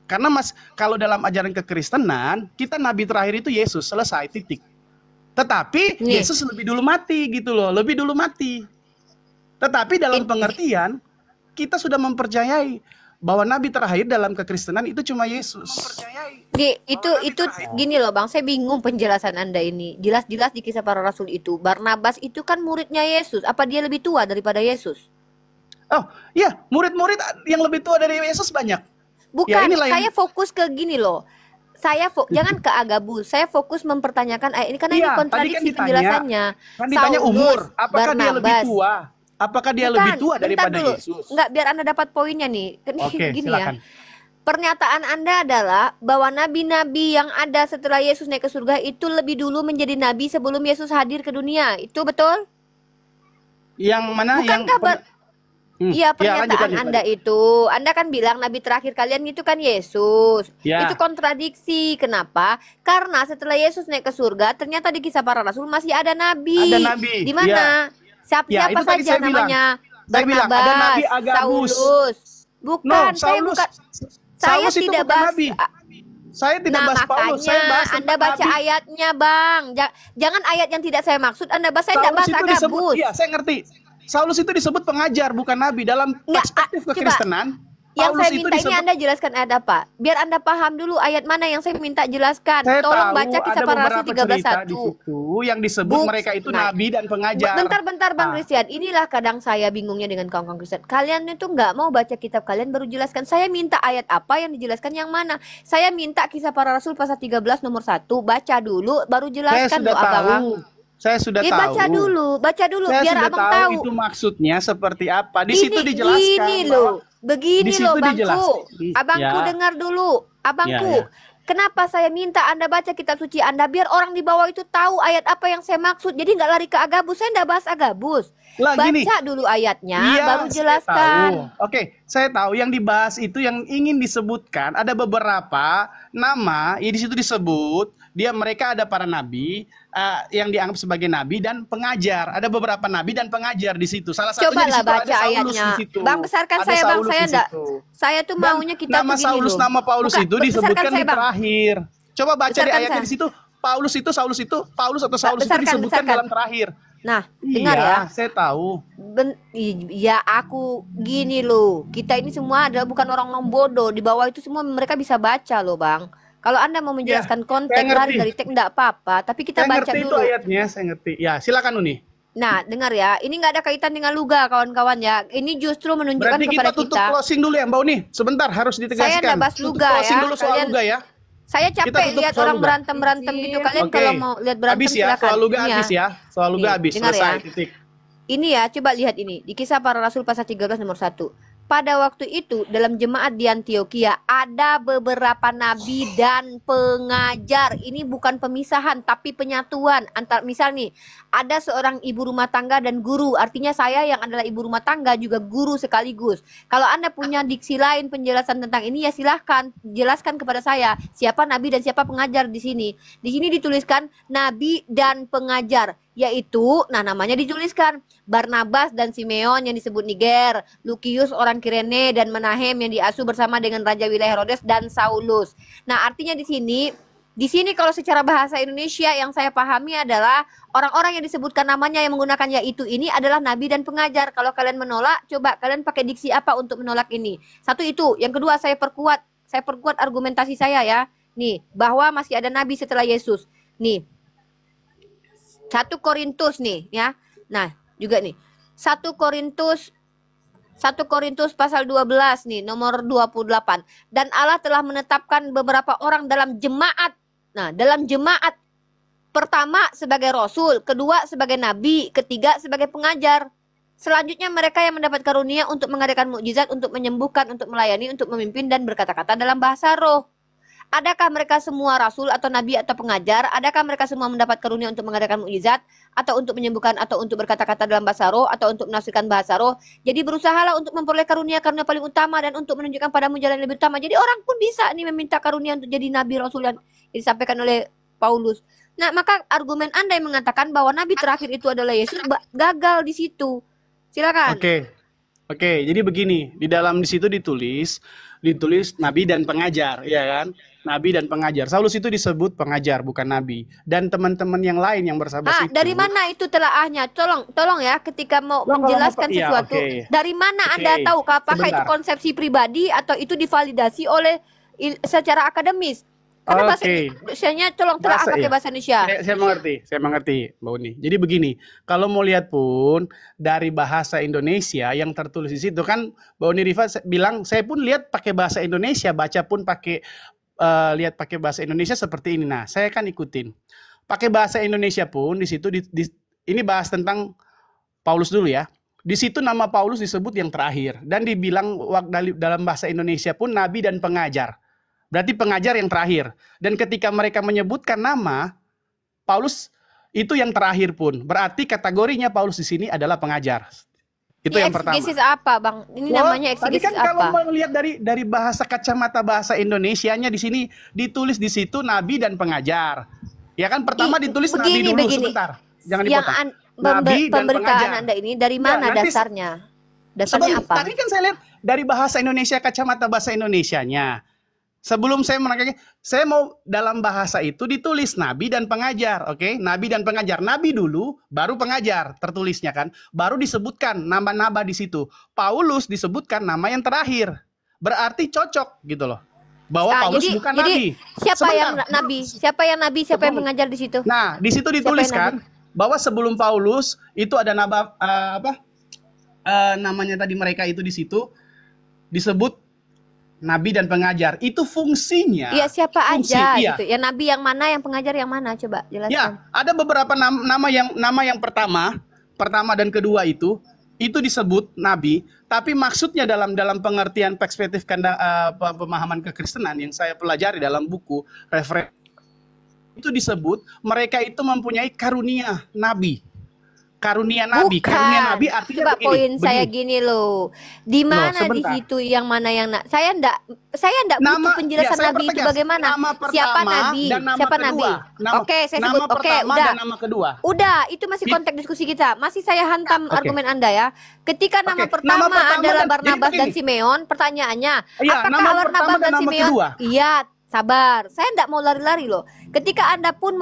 Karena kalau dalam ajaran kekristenan, kita nabi terakhir itu Yesus, selesai, titik. Tetapi Nih. Yesus lebih dulu mati gitu loh, lebih dulu mati. Tetapi dalam pengertian, kita sudah mempercayai bahwa nabi terakhir dalam kekristenan itu cuma Yesus. itu gini loh, Bang. Saya bingung penjelasan Anda ini. Jelas-jelas di kisah para rasul itu Barnabas itu kan muridnya Yesus. Apa dia lebih tua daripada Yesus? Oh, iya, murid-murid yang lebih tua dari Yesus banyak. Bukan, Ya, inilah yang- saya fokus ke gini loh. Jangan ke Agabus. Saya fokus mempertanyakan ayat ini karena Iya, ini tadi kontradiksi kan ditanya. penjelasannya. Kan ditanya Saulus, umur, apakah dia lebih Barnabas. tua? Apakah dia Bukan, lebih tua bentar daripada dulu. Yesus? Enggak, biar Anda dapat poinnya nih. Oke, Gini silakan. ya. Pernyataan Anda adalah bahwa nabi-nabi yang ada setelah Yesus naik ke surga itu lebih dulu menjadi nabi sebelum Yesus hadir ke dunia. Itu betul? Yang mana yang Bukankah Iya, pernyataan lanjut. Anda itu. Anda kan bilang nabi terakhir kalian itu kan Yesus. Ya. Itu kontradiksi. Kenapa? Karena setelah Yesus naik ke surga, ternyata di kisah para rasul masih ada nabi. Ada nabi, Di mana? Siapa Ya, itu tadi saja saya bilang. namanya? Saya bilang, ada Barnabas, nabi Agabus. Saulus. Bukan, saya Saulus. bukan. Saya Saulus itu tidak bukan bahas. nabi. Saya tidak Nah, bahas Paulus, saya makanya bahas Anda tentang baca nabi. ayatnya, Bang. Jangan ayat yang tidak saya maksud Anda bahas. Saya tidak Saulus bahas itu disebut, Agabus. iya, saya ngerti. Saulus itu disebut pengajar, bukan nabi. Dalam Nggak, perspektif coba. kekristenan, Yang Paulus saya itu minta ini disebut. Anda jelaskan ayat apa? Biar Anda paham dulu ayat mana yang saya minta jelaskan. Saya Tolong tahu baca kisah ada para rasul beberapa cerita di 13:1. situ yang disebut mereka itu Nah, nabi dan pengajar. bentar Bang Ah. Christian. Inilah kadang saya bingungnya dengan kawan-kawan Kristen. Kalian itu nggak mau baca kitab kalian baru jelaskan. Saya minta ayat apa yang dijelaskan yang mana. Saya minta kisah para rasul pasal 13 nomor 1. Baca dulu baru Saya jelaskan sudah loh Abang. tahu. Saya sudah tahu. Baca dulu Saya biar sudah Abang tahu tahu. itu maksudnya seperti apa. Di situ Gini dijelaskan loh. bahwa Begini di situ loh Bangku. dijelaskan. Abangku Ya. dengar dulu. Abangku. Ya. Kenapa saya minta Anda baca kitab suci Anda biar orang di bawah itu tahu ayat apa yang saya maksud. Jadi nggak lari ke Agabus. Saya nggak bahas Agabus. Lah, Baca gini. dulu ayatnya Iya, baru saya jelaskan. tahu. Oke, saya tahu yang dibahas itu yang ingin disebutkan ada beberapa nama ya di situ disebut mereka ada para nabi yang dianggap sebagai nabi dan pengajar. Ada beberapa nabi dan pengajar di situ. Salah satunya Cobalah di situ baca ada Saulus ayatnya. di situ. Bang, besarkan Ada saya Bang. Saulus Saya di enggak. situ. Saya tuh Dan maunya kita nama tuh gini Saulus, loh. nama Paulus Bukan, itu disebutkan besarkan di saya, Bang. terakhir. Coba baca di Besarkan ayatnya saya. di situ. Paulus atau Saulus itu disebutkan besarkan. dalam terakhir. Nah, dengar Iya, ya. saya tahu. Ya aku gini loh. Kita ini semua adalah bukan orang bodoh. Di bawah itu semua mereka bisa baca loh Bang. Kalau Anda mau Ya, menjelaskan saya konteks lari ngerti. dari teks enggak apa-apa, tapi kita Saya baca ngerti itu dulu. ayatnya, saya ngerti. Ya, silakan Uni. Nah, dengar ya, ini nggak ada kaitan dengan luga, kawan-kawan ya. Ini justru menunjukkan Berarti kita kepada tutup kita. closing dulu ya Mbak Uni. Sebentar, harus Saya nggak ditegaskan. bahas Tutup luga closing ya. dulu soal Kalian, luga ya. saya Kita capek tutup lihat soal orang luga. berantem-berantem gitu. Kalian Oke. kalau mau lihat berantem Habis ya, silakan. soal luga Ini ya. habis ya. Soal luga Nih, habis, dengar ya. selesai, titik. Ini ya, coba lihat ini. Di Kisah Para Rasul pasal 13 nomor 1. Pada waktu itu dalam jemaat di Antioquia ada beberapa nabi dan pengajar. Ini bukan pemisahan tapi penyatuan antar, misal nih, ada seorang ibu rumah tangga dan guru. Artinya saya yang adalah ibu rumah tangga juga guru sekaligus. Kalau Anda punya diksi lain penjelasan tentang ini ya silahkan jelaskan kepada saya siapa nabi dan siapa pengajar di sini. Di sini dituliskan nabi dan pengajar, yaitu namanya dituliskan Barnabas dan Simeon yang disebut Niger, Lukius orang Kirene dan Menahem yang diasuh bersama dengan Raja wilayah Herodes dan Saulus. Nah, artinya di sini kalau secara bahasa Indonesia yang saya pahami adalah orang-orang yang disebutkan namanya yang menggunakan yaitu ini adalah nabi dan pengajar. Kalau kalian menolak, coba kalian pakai diksi apa untuk menolak ini? Satu itu, yang kedua saya perkuat argumentasi saya ya. Nih, bahwa masih ada nabi setelah Yesus. Nih, 1 Korintus nih ya. Nah, juga nih. 1 Korintus pasal 12 nih, nomor 28. Dan Allah telah menetapkan beberapa orang dalam jemaat. Nah, dalam jemaat pertama sebagai rasul, kedua sebagai nabi, ketiga sebagai pengajar. Selanjutnya mereka yang mendapat karunia untuk mengadakan mukjizat, untuk menyembuhkan, untuk melayani, untuk memimpin dan berkata-kata dalam bahasa roh. Adakah mereka semua rasul atau nabi atau pengajar? Adakah mereka semua mendapat karunia untuk mengadakan mukjizat, atau untuk menyembuhkan, atau untuk berkata-kata dalam bahasa roh, atau untuk menafsirkan bahasa roh? Jadi berusahalah untuk memperoleh karunia paling utama dan untuk menunjukkan padamu jalan yang lebih utama. Jadi orang pun bisa nih meminta karunia untuk jadi nabi rasul yang disampaikan oleh Paulus. Nah, maka argumen Anda yang mengatakan bahwa nabi terakhir itu adalah Yesus gagal di situ. Silakan. Oke, jadi begini, di situ ditulis nabi dan pengajar, ya kan? Nabi dan pengajar. Saulus itu disebut pengajar, bukan nabi. Dan teman-teman yang lain yang bersahabat itu. Dari mana itu telaahnya? Tolong ya, ketika mau menjelaskan sesuatu, dari mana Anda tahu? Apakah itu konsepsi pribadi atau itu divalidasi oleh secara akademis? Karena bahasa Indonesia-nya tolong telaah pakai bahasa Indonesia. Saya mengerti, Mbak Uni. Jadi begini, kalau mau lihat pun dari bahasa Indonesia yang tertulis di situ kan, Mbak Uni Rifa bilang saya pun lihat pakai bahasa Indonesia, baca pun pakai lihat pakai bahasa Indonesia seperti ini. Nah, saya kan ikutin. Pakai bahasa Indonesia pun di situ ini bahas tentang Paulus dulu ya. Di situ nama Paulus disebut yang terakhir dan dibilang dalam bahasa Indonesia pun nabi dan pengajar. Berarti pengajar yang terakhir. Dan ketika mereka menyebutkan nama Paulus itu yang terakhir pun. Berarti kategorinya Paulus di sini adalah pengajar. Itu yang pertama. Eksegesis apa, Bang? Ini namanya eksegesis tadi kan apa? kalau melihat dari bahasa kacamata bahasa Indonesianya di sini ditulis di situ nabi dan pengajar. Ya kan pertama ditulis nabi dulu sebentar. Jangan dipotong. Nabi dan Pemberitaan pengajar. Anda ini dari mana dasarnya? Dasarnya apa? Tadi kan saya lihat dari bahasa Indonesia kacamata bahasa Indonesianya. Sebelum saya menangkapnya, saya mau dalam bahasa itu ditulis nabi dan pengajar, oke? Nabi dan pengajar. Nabi dulu, baru pengajar, tertulisnya kan. Baru disebutkan nama-nama di situ. Paulus disebutkan nama yang terakhir. Berarti cocok gitu loh. Bahwa Paulus bukan nabi. Siapa yang nabi? Siapa yang nabi? Siapa yang pengajar di situ? Nah, di situ dituliskan bahwa sebelum Paulus itu ada nama namanya tadi mereka itu di situ disebut nabi dan pengajar. Itu fungsinya. Iya, siapa aja gitu. Ya nabi yang mana, yang pengajar yang mana? Coba jelaskan. Ya, ada beberapa nama yang pertama dan kedua itu disebut nabi, tapi maksudnya dalam pengertian perspektif pemahaman kekristenan yang saya pelajari dalam buku referensi itu disebut mereka itu mempunyai karunia nabi. Karunia nabi artinya coba begini, poin saya gini loh. Di mana di situ yang mana yang saya enggak butuh penjelasan nabi itu bagaimana? Siapa nabi? Siapa nabi? Oke, saya sebut. Oke, udah. Dan nama kedua. Udah, itu masih konteks diskusi kita. Masih saya hantam argumen Anda ya. Ketika nama pertama adalah Barnabas dan Simeon, pertanyaannya, apakah Barnabas dan Simeon? Iya, sabar. Saya enggak mau lari-lari loh. Ketika Anda pun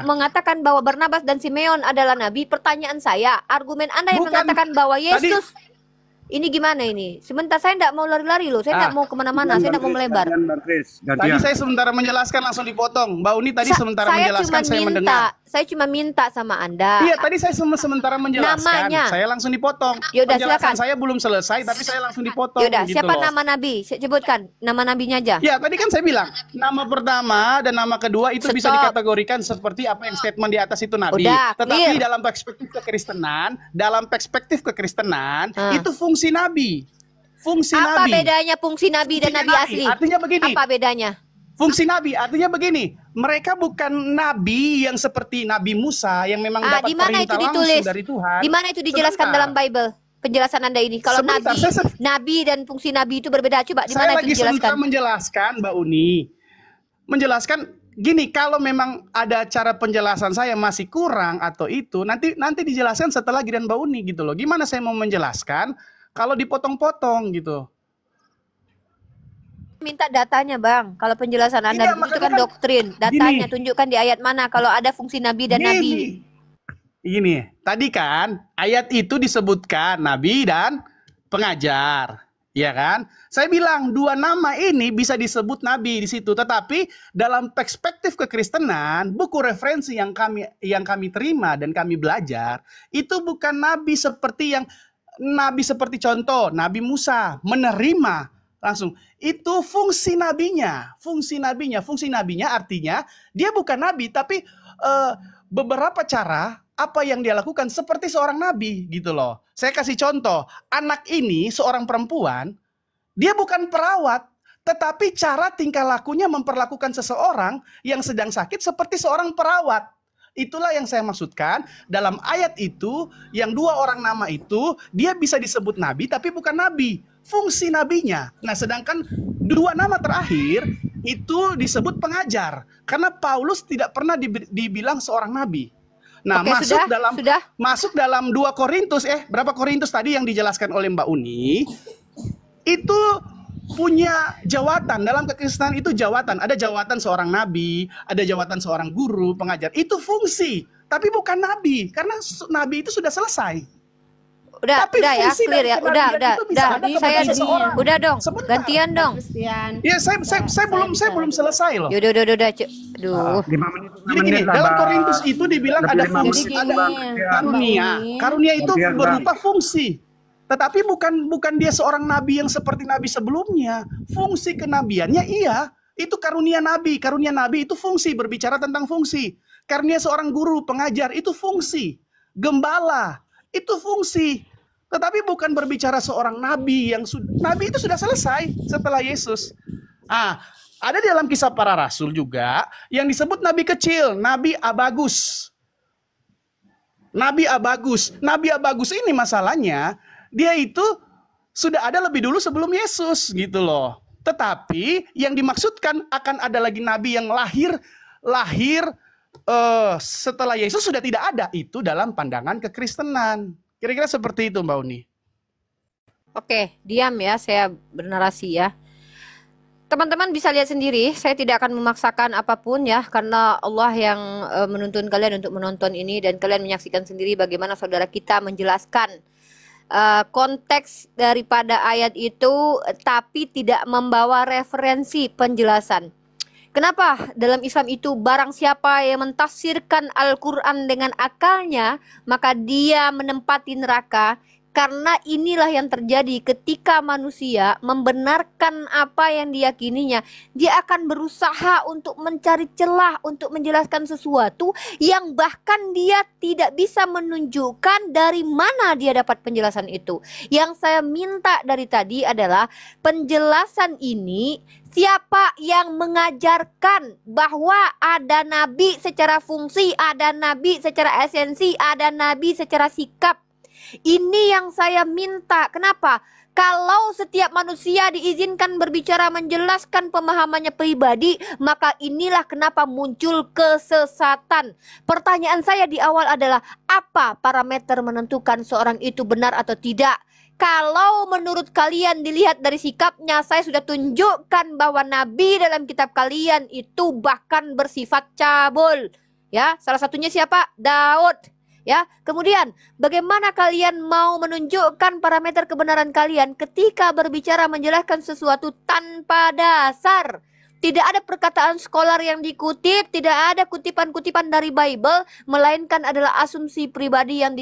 mengatakan bahwa Barnabas dan Simeon adalah nabi, pertanyaan saya, argumen Anda yang mengatakan bahwa Yesus Ini gimana ini? Sebentar, saya enggak mau lari-lari loh. Saya enggak mau kemana-mana. Saya enggak mau melebar. Tadi saya sementara menjelaskan langsung dipotong. Mbak Uni tadi sementara menjelaskan, saya mendengar. Saya cuma minta sama Anda. Iya, tadi saya sementara menjelaskan. Namanya. Saya langsung dipotong. Yaudah, Penjelasan silakan. saya belum selesai, tapi saya langsung dipotong. Yaudah, gitu siapa loh. nama Nabi? Sebutkan nama Nabinya aja. Ya, tadi kan saya bilang, nama pertama dan nama kedua itu bisa Stop. dikategorikan seperti apa yang statement di atas itu Nabi. Udah, Tetapi clear. dalam perspektif kekristenan, itu fungsi Nabi. Fungsi Apa Nabi. bedanya fungsi Nabi dan Fungsi Nabi asli? Artinya begini. Apa bedanya? Fungsi Nabi artinya begini, mereka bukan Nabi yang seperti Nabi Musa yang memang dapat Di mana perintah itu ditulis? langsung dari Tuhan. Di mana itu dijelaskan Sebentar. dalam Bible? Penjelasan Anda ini. Kalau Sebentar, Nabi dan fungsi Nabi itu berbeda. Coba di Saya mana itu lagi dijelaskan? sebentar menjelaskan, Mbak Uni. Menjelaskan gini, kalau memang ada cara penjelasan saya masih kurang atau itu, nanti dijelaskan setelah giliran Mbak Uni gitu loh. Gimana saya mau menjelaskan kalau dipotong-potong gitu? Minta datanya, Bang. Kalau penjelasan Anda Iya, itu makanya kan kan doktrin. Datanya gini. tunjukkan di ayat mana kalau ada fungsi Nabi dan Nabi. Gini, tadi kan ayat itu disebutkan Nabi dan pengajar, ya kan? Saya bilang dua nama ini bisa disebut Nabi di situ, tetapi dalam perspektif kekristenan, buku referensi yang kami terima dan kami belajar itu bukan Nabi seperti contoh Nabi Musa menerima langsung. Itu fungsi nabinya. Fungsi nabinya artinya dia bukan nabi tapi beberapa cara apa yang dia lakukan seperti seorang nabi gitu loh. Saya kasih contoh, anak ini seorang perempuan, dia bukan perawat, tetapi cara tingkah lakunya memperlakukan seseorang yang sedang sakit seperti seorang perawat. Itulah yang saya maksudkan dalam ayat itu, yang dua orang nama itu dia bisa disebut nabi tapi bukan nabi. Fungsi nabinya. Nah, sedangkan dua nama terakhir itu disebut pengajar karena Paulus tidak pernah dibilang seorang nabi. Nah, Oke, masuk dalam 2 Korintus berapa Korintus tadi yang dijelaskan oleh Mbak Uni itu punya jawatan. Dalam kekristenan itu jawatan. Ada jawatan seorang nabi, ada jawatan seorang guru, pengajar. Itu fungsi, tapi bukan nabi karena nabi itu sudah selesai. Udah ya, clear ya. Udah. Udah dong. Sebentar. Gantian dong. Ya, saya belum selesai loh. Udah. Aduh. 5 menit. Jadi gini, dalam Korintus itu dibilang ada fungsi, ada karunia. Karunia itu berupa fungsi. Tetapi bukan dia seorang nabi yang seperti nabi sebelumnya. Fungsi kenabiannya iya, itu karunia nabi. Karunia nabi itu fungsi, berbicara tentang fungsi. Karunia seorang guru, pengajar itu fungsi. Gembala itu fungsi. Tetapi bukan berbicara seorang nabi nabi itu sudah selesai setelah Yesus. Ada di dalam Kisah Para Rasul juga yang disebut nabi kecil, Nabi Abagus. Nabi Abagus ini masalahnya dia itu sudah ada lebih dulu sebelum Yesus gitu loh. Tetapi yang dimaksudkan akan ada lagi nabi yang lahir setelah Yesus sudah tidak ada, itu dalam pandangan kekristenan. Kira-kira seperti itu, Mbak Uni. Oke, diam ya, saya bernarasi ya. Teman-teman bisa lihat sendiri, saya tidak akan memaksakan apapun ya, karena Allah yang menuntun kalian untuk menonton ini dan kalian menyaksikan sendiri bagaimana saudara kita menjelaskan konteks daripada ayat itu, tapi tidak membawa referensi penjelasan. Kenapa dalam Islam itu barang siapa yang mentafsirkan Al-Quran dengan akalnya, maka dia menempati neraka. Karena inilah yang terjadi ketika manusia membenarkan apa yang diyakininya. Dia akan berusaha untuk mencari celah untuk menjelaskan sesuatu yang bahkan dia tidak bisa menunjukkan dari mana dia dapat penjelasan itu. Yang saya minta dari tadi adalah penjelasan ini, siapa yang mengajarkan bahwa ada nabi secara fungsi, ada nabi secara esensi, ada nabi secara sikap. Ini yang saya minta. Kenapa? Kalau setiap manusia diizinkan berbicara menjelaskan pemahamannya pribadi, maka inilah kenapa muncul kesesatan. Pertanyaan saya di awal adalah, apa parameter menentukan seorang itu benar atau tidak? Kalau menurut kalian dilihat dari sikapnya, saya sudah tunjukkan bahwa nabi dalam kitab kalian itu bahkan bersifat cabul. Ya, salah satunya siapa? Daud. Ya, kemudian bagaimana kalian mau menunjukkan parameter kebenaran kalian ketika berbicara menjelaskan sesuatu tanpa dasar? Tidak ada perkataan scholar yang dikutip, tidak ada kutipan-kutipan dari Bible, melainkan adalah asumsi pribadi yang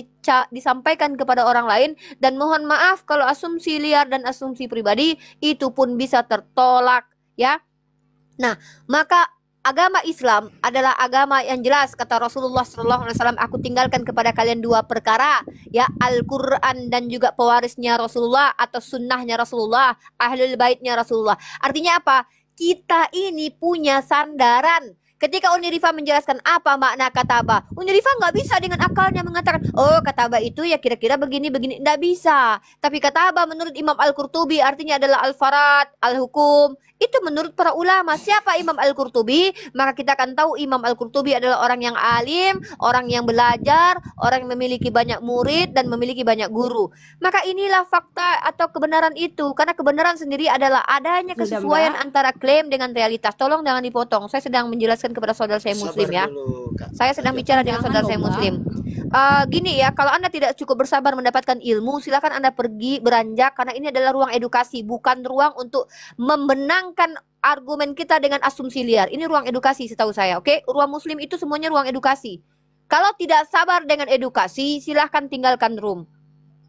disampaikan kepada orang lain. Dan mohon maaf kalau asumsi liar dan asumsi pribadi itu pun bisa tertolak, ya. Nah, maka agama Islam adalah agama yang jelas, kata Rasulullah SAW, aku tinggalkan kepada kalian dua perkara, ya, Al-Quran dan juga pewarisnya Rasulullah atau sunnahnya Rasulullah, ahlul baitnya Rasulullah. Artinya apa? Kita ini punya sandaran. Ketika Unirifa menjelaskan apa makna kataba, Unirifa nggak bisa dengan akalnya mengatakan, oh kataba itu ya kira-kira begini-begini. Nggak bisa. Tapi kataba menurut Imam Al-Qurtubi artinya adalah al-farad, al-hukum. Itu menurut para ulama. Siapa Imam Al-Qurtubi? Maka kita akan tahu Imam Al-Qurtubi adalah orang yang alim, orang yang belajar, orang yang memiliki banyak murid dan memiliki banyak guru. Maka inilah fakta atau kebenaran itu. Karena kebenaran sendiri adalah adanya Sudah, kesesuaian Mbak. antara klaim dengan realitas. Tolong jangan dipotong. Saya sedang menjelaskan kepada saudara saya muslim, ya. Saya sedang bicara dengan saudara saya muslim. Gini ya, kalau Anda tidak cukup bersabar mendapatkan ilmu, silakan Anda pergi beranjak, karena ini adalah ruang edukasi, bukan ruang untuk membenangkan argumen kita dengan asumsi liar. Ini ruang edukasi setahu saya, oke? Ruang muslim itu semuanya ruang edukasi. Kalau tidak sabar dengan edukasi, silahkan tinggalkan room,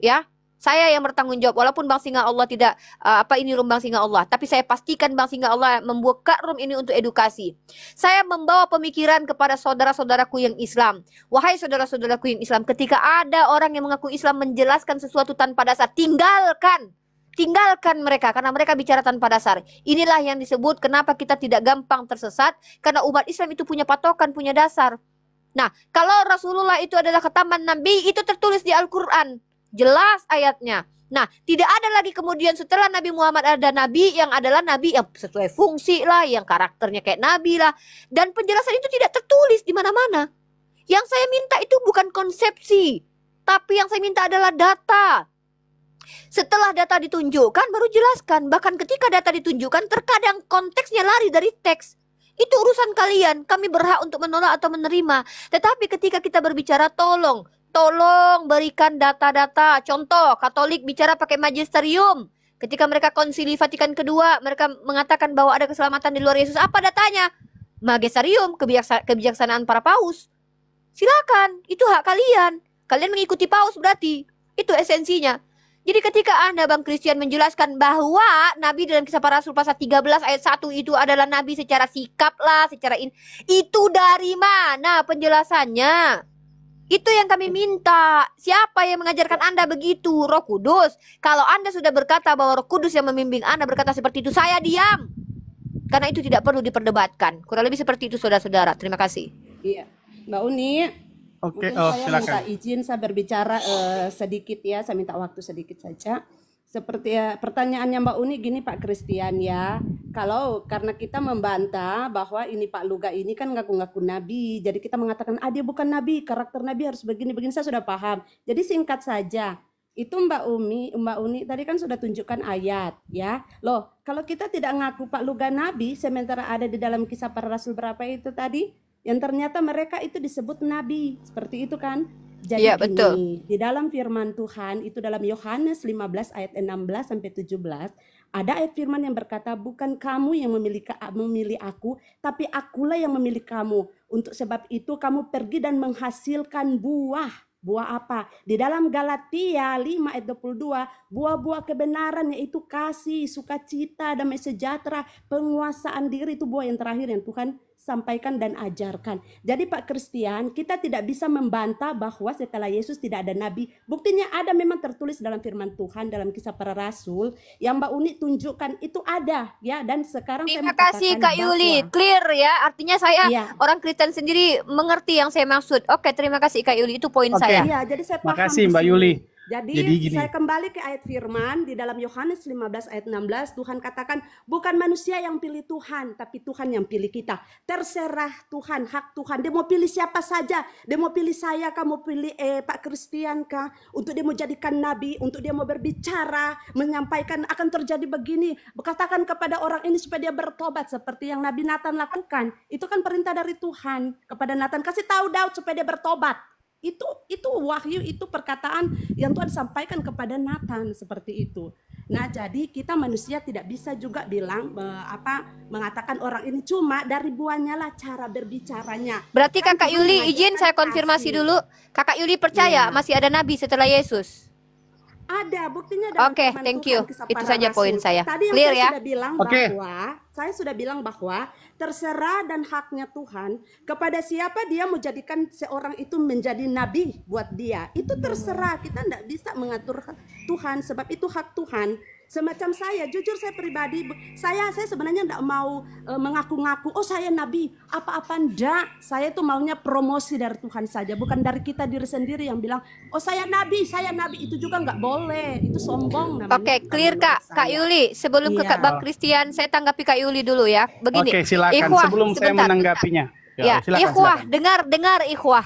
ya. Saya yang bertanggung jawab, walaupun Bang Singa Allah tidak, ini room Bang Singa Allah, tapi saya pastikan Bang Singa Allah membuka room ini untuk edukasi. Saya membawa pemikiran kepada saudara-saudaraku yang Islam. Wahai saudara-saudaraku yang Islam, ketika ada orang yang mengaku Islam menjelaskan sesuatu tanpa dasar, tinggalkan mereka, karena mereka bicara tanpa dasar. Inilah yang disebut kenapa kita tidak gampang tersesat, karena umat Islam itu punya patokan, punya dasar. Nah, kalau Rasulullah itu adalah khataman Nabi, itu tertulis di Al-Quran. Jelas ayatnya. Nah, tidak ada lagi kemudian setelah Nabi Muhammad ada Nabi yang adalah Nabi yang sesuai fungsi lah, yang karakternya kayak Nabi lah. Dan penjelasan itu tidak tertulis di mana-mana. Yang saya minta itu bukan konsepsi, tapi yang saya minta adalah data. Setelah data ditunjukkan, baru jelaskan. Bahkan ketika data ditunjukkan, terkadang konteksnya lari dari teks. Itu urusan kalian. Kami berhak untuk menolak atau menerima. Tetapi ketika kita berbicara, tolong berikan data-data. Contoh, Katolik bicara pakai magisterium. Ketika mereka konsili Vatikan kedua, mereka mengatakan bahwa ada keselamatan di luar Yesus. Apa datanya? Magisterium, kebijaksanaan para paus. Silakan, itu hak kalian. Kalian mengikuti paus berarti. Itu esensinya. Jadi ketika Anda Bang Christian menjelaskan bahwa Nabi dalam Kisah Para Rasul pasal 13 ayat 1 itu adalah Nabi secara sikap lah, itu dari mana penjelasannya? Itu yang kami minta. Siapa yang mengajarkan Anda begitu? Roh Kudus. Kalau Anda sudah berkata bahwa Roh Kudus yang membimbing Anda berkata seperti itu, saya diam. Karena itu tidak perlu diperdebatkan. Kurang lebih seperti itu saudara-saudara. Terima kasih. Iya, Mbak Uni. Oke, Mungkin saya silakan. minta izin saya berbicara sedikit ya. Saya minta waktu sedikit saja. Seperti pertanyaannya Mbak Uni gini Pak Christian ya. Kalau karena kita membantah bahwa ini Pak Luga ini kan ngaku-ngaku nabi. Jadi kita mengatakan dia bukan nabi, karakter nabi harus begini-begini, saya sudah paham. Jadi singkat saja. Itu Mbak Uni tadi kan sudah tunjukkan ayat ya. Loh, kalau kita tidak ngaku Pak Luga nabi sementara ada di dalam Kisah Para Rasul berapa itu tadi? Yang ternyata mereka itu disebut nabi. Seperti itu kan? Jadi Iya, gini, betul. di dalam firman Tuhan itu dalam Yohanes 15 ayat 16 sampai 17 ada ayat firman yang berkata bukan kamu yang memilih aku, tapi akulah yang memilih kamu. Untuk sebab itu kamu pergi dan menghasilkan buah. Buah apa? Di dalam Galatia 5 ayat 22, buah-buah kebenaran yaitu kasih, sukacita, damai sejahtera, penguasaan diri, itu buah yang terakhir yang Tuhan sampaikan dan ajarkan. Jadi Pak Christian, kita tidak bisa membantah bahwa setelah Yesus tidak ada nabi. Buktinya ada, memang tertulis dalam firman Tuhan dalam Kisah Para Rasul yang Mbak Uni tunjukkan itu ada ya. Dan sekarang saya Terima mau kasih katakan Kak Yuli. bahwa Clear ya. Artinya saya iya, orang Kristen sendiri mengerti yang saya maksud. Oke, terima kasih Kak Yuli. Itu poin Oke, saya. iya, jadi saya paham makasih di Mbak sini. Yuli. Jadi Jadi gini, saya kembali ke ayat firman di dalam Yohanes 15 ayat 16, Tuhan katakan bukan manusia yang pilih Tuhan, tapi Tuhan yang pilih kita. Terserah Tuhan, hak Tuhan. Dia mau pilih siapa saja. Dia mau pilih saya kah, mau pilih Pak Christian kah, untuk dia mau jadikan nabi, untuk dia mau berbicara, menyampaikan akan terjadi begini, katakan kepada orang ini supaya dia bertobat seperti yang Nabi Nathan lakukan. Itu kan perintah dari Tuhan kepada Nathan, kasih tahu Daud supaya dia bertobat. Itu wahyu, itu perkataan yang Tuhan sampaikan kepada Nathan seperti itu. Nah, jadi kita manusia tidak bisa juga bilang mengatakan orang ini, cuma dari buahnya lah cara berbicaranya. Berarti Kan Kakak Tuhan Yuli izin saya mengajarkan konfirmasi kasih. dulu. Kakak Yuli percaya Iya. masih ada nabi setelah Yesus? Ada buktinya dalam Oke, firman thank Tuhan, you. kisah Itu para saja poin rasul. saya. Tadi yang Clear saya ya? sudah bilang Oke. saya sudah bilang bahwa terserah dan haknya Tuhan kepada siapa dia mau jadikan seorang itu menjadi nabi buat dia. Itu terserah, kita tidak bisa mengatur Tuhan, sebab itu hak Tuhan. Semacam saya, jujur saya pribadi, saya sebenarnya tidak mau mengaku-ngaku, oh saya nabi, apa-apa ndak. Saya itu maunya promosi dari Tuhan saja, bukan dari kita diri sendiri yang bilang, oh saya nabi, itu juga nggak boleh, itu sombong namanya. Oke, bukan clear menurut Kak. Kak saya. Yuli, sebelum ke Iya. Bang Christian, saya tanggapi Kak Yuli dulu ya. Begini, Oke, silakan. ikhwah, Sebelum saya sebentar. menanggapinya. Ya, silakan, ikhwah, silakan. dengar ikhwah.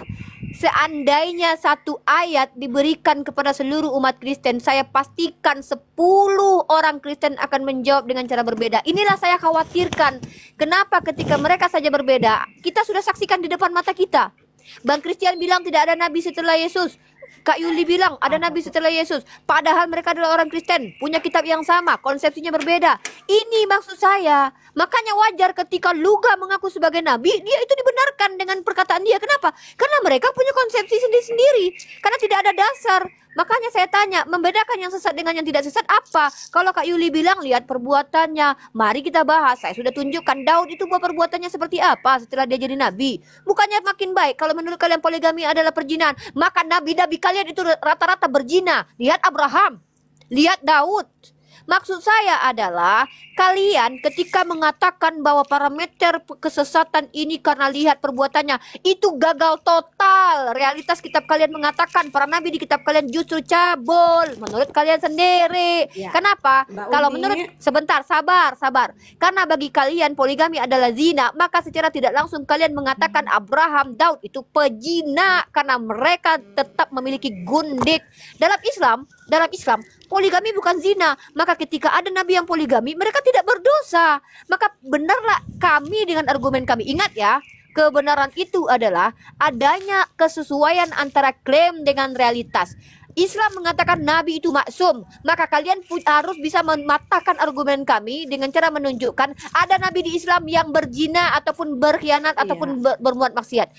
Seandainya satu ayat diberikan kepada seluruh umat Kristen, saya pastikan 10 orang Kristen akan menjawab dengan cara berbeda. Inilah saya khawatirkan. Kenapa ketika mereka saja berbeda, kita sudah saksikan di depan mata kita. Bang Christian bilang tidak ada nabi setelah Yesus. Kak Yuli bilang ada nabi setelah Yesus. Padahal mereka adalah orang Kristen, punya kitab yang sama, konsepsinya berbeda. Ini maksud saya. Makanya wajar ketika Luga mengaku sebagai nabi, dia itu dibenarkan dengan perkataan dia. Kenapa? Karena mereka punya konsepsi sendiri-sendiri. Karena tidak ada dasar. Makanya saya tanya, membedakan yang sesat dengan yang tidak sesat apa? Kalau Kak Yuli bilang lihat perbuatannya, mari kita bahas. Saya sudah tunjukkan Daud itu buat perbuatannya seperti apa setelah dia jadi nabi. Bukannya makin baik. Kalau menurut kalian poligami adalah perjinahan, maka nabi-nabi kalian itu rata-rata berzina. Lihat Abraham, lihat Daud. Maksud saya adalah kalian ketika mengatakan bahwa parameter kesesatan ini karena lihat perbuatannya, itu gagal total. Realitas kitab kalian mengatakan para nabi di kitab kalian justru cabul menurut kalian sendiri. Ya. Kenapa? Mbak Kalau Uni. menurut sebentar, sabar. Karena bagi kalian poligami adalah zina, maka secara tidak langsung kalian mengatakan Abraham, Daud itu pezina karena mereka tetap memiliki gundik. Dalam Islam, poligami bukan zina. Maka ketika ada nabi yang poligami, mereka tidak berdosa. Maka benarlah kami dengan argumen kami. Ingat ya, kebenaran itu adalah adanya kesesuaian antara klaim dengan realitas. Islam mengatakan nabi itu maksum, maka kalian harus bisa mematahkan argumen kami dengan cara menunjukkan ada nabi di Islam yang berzina ataupun berkhianat ataupun berbuat maksiat.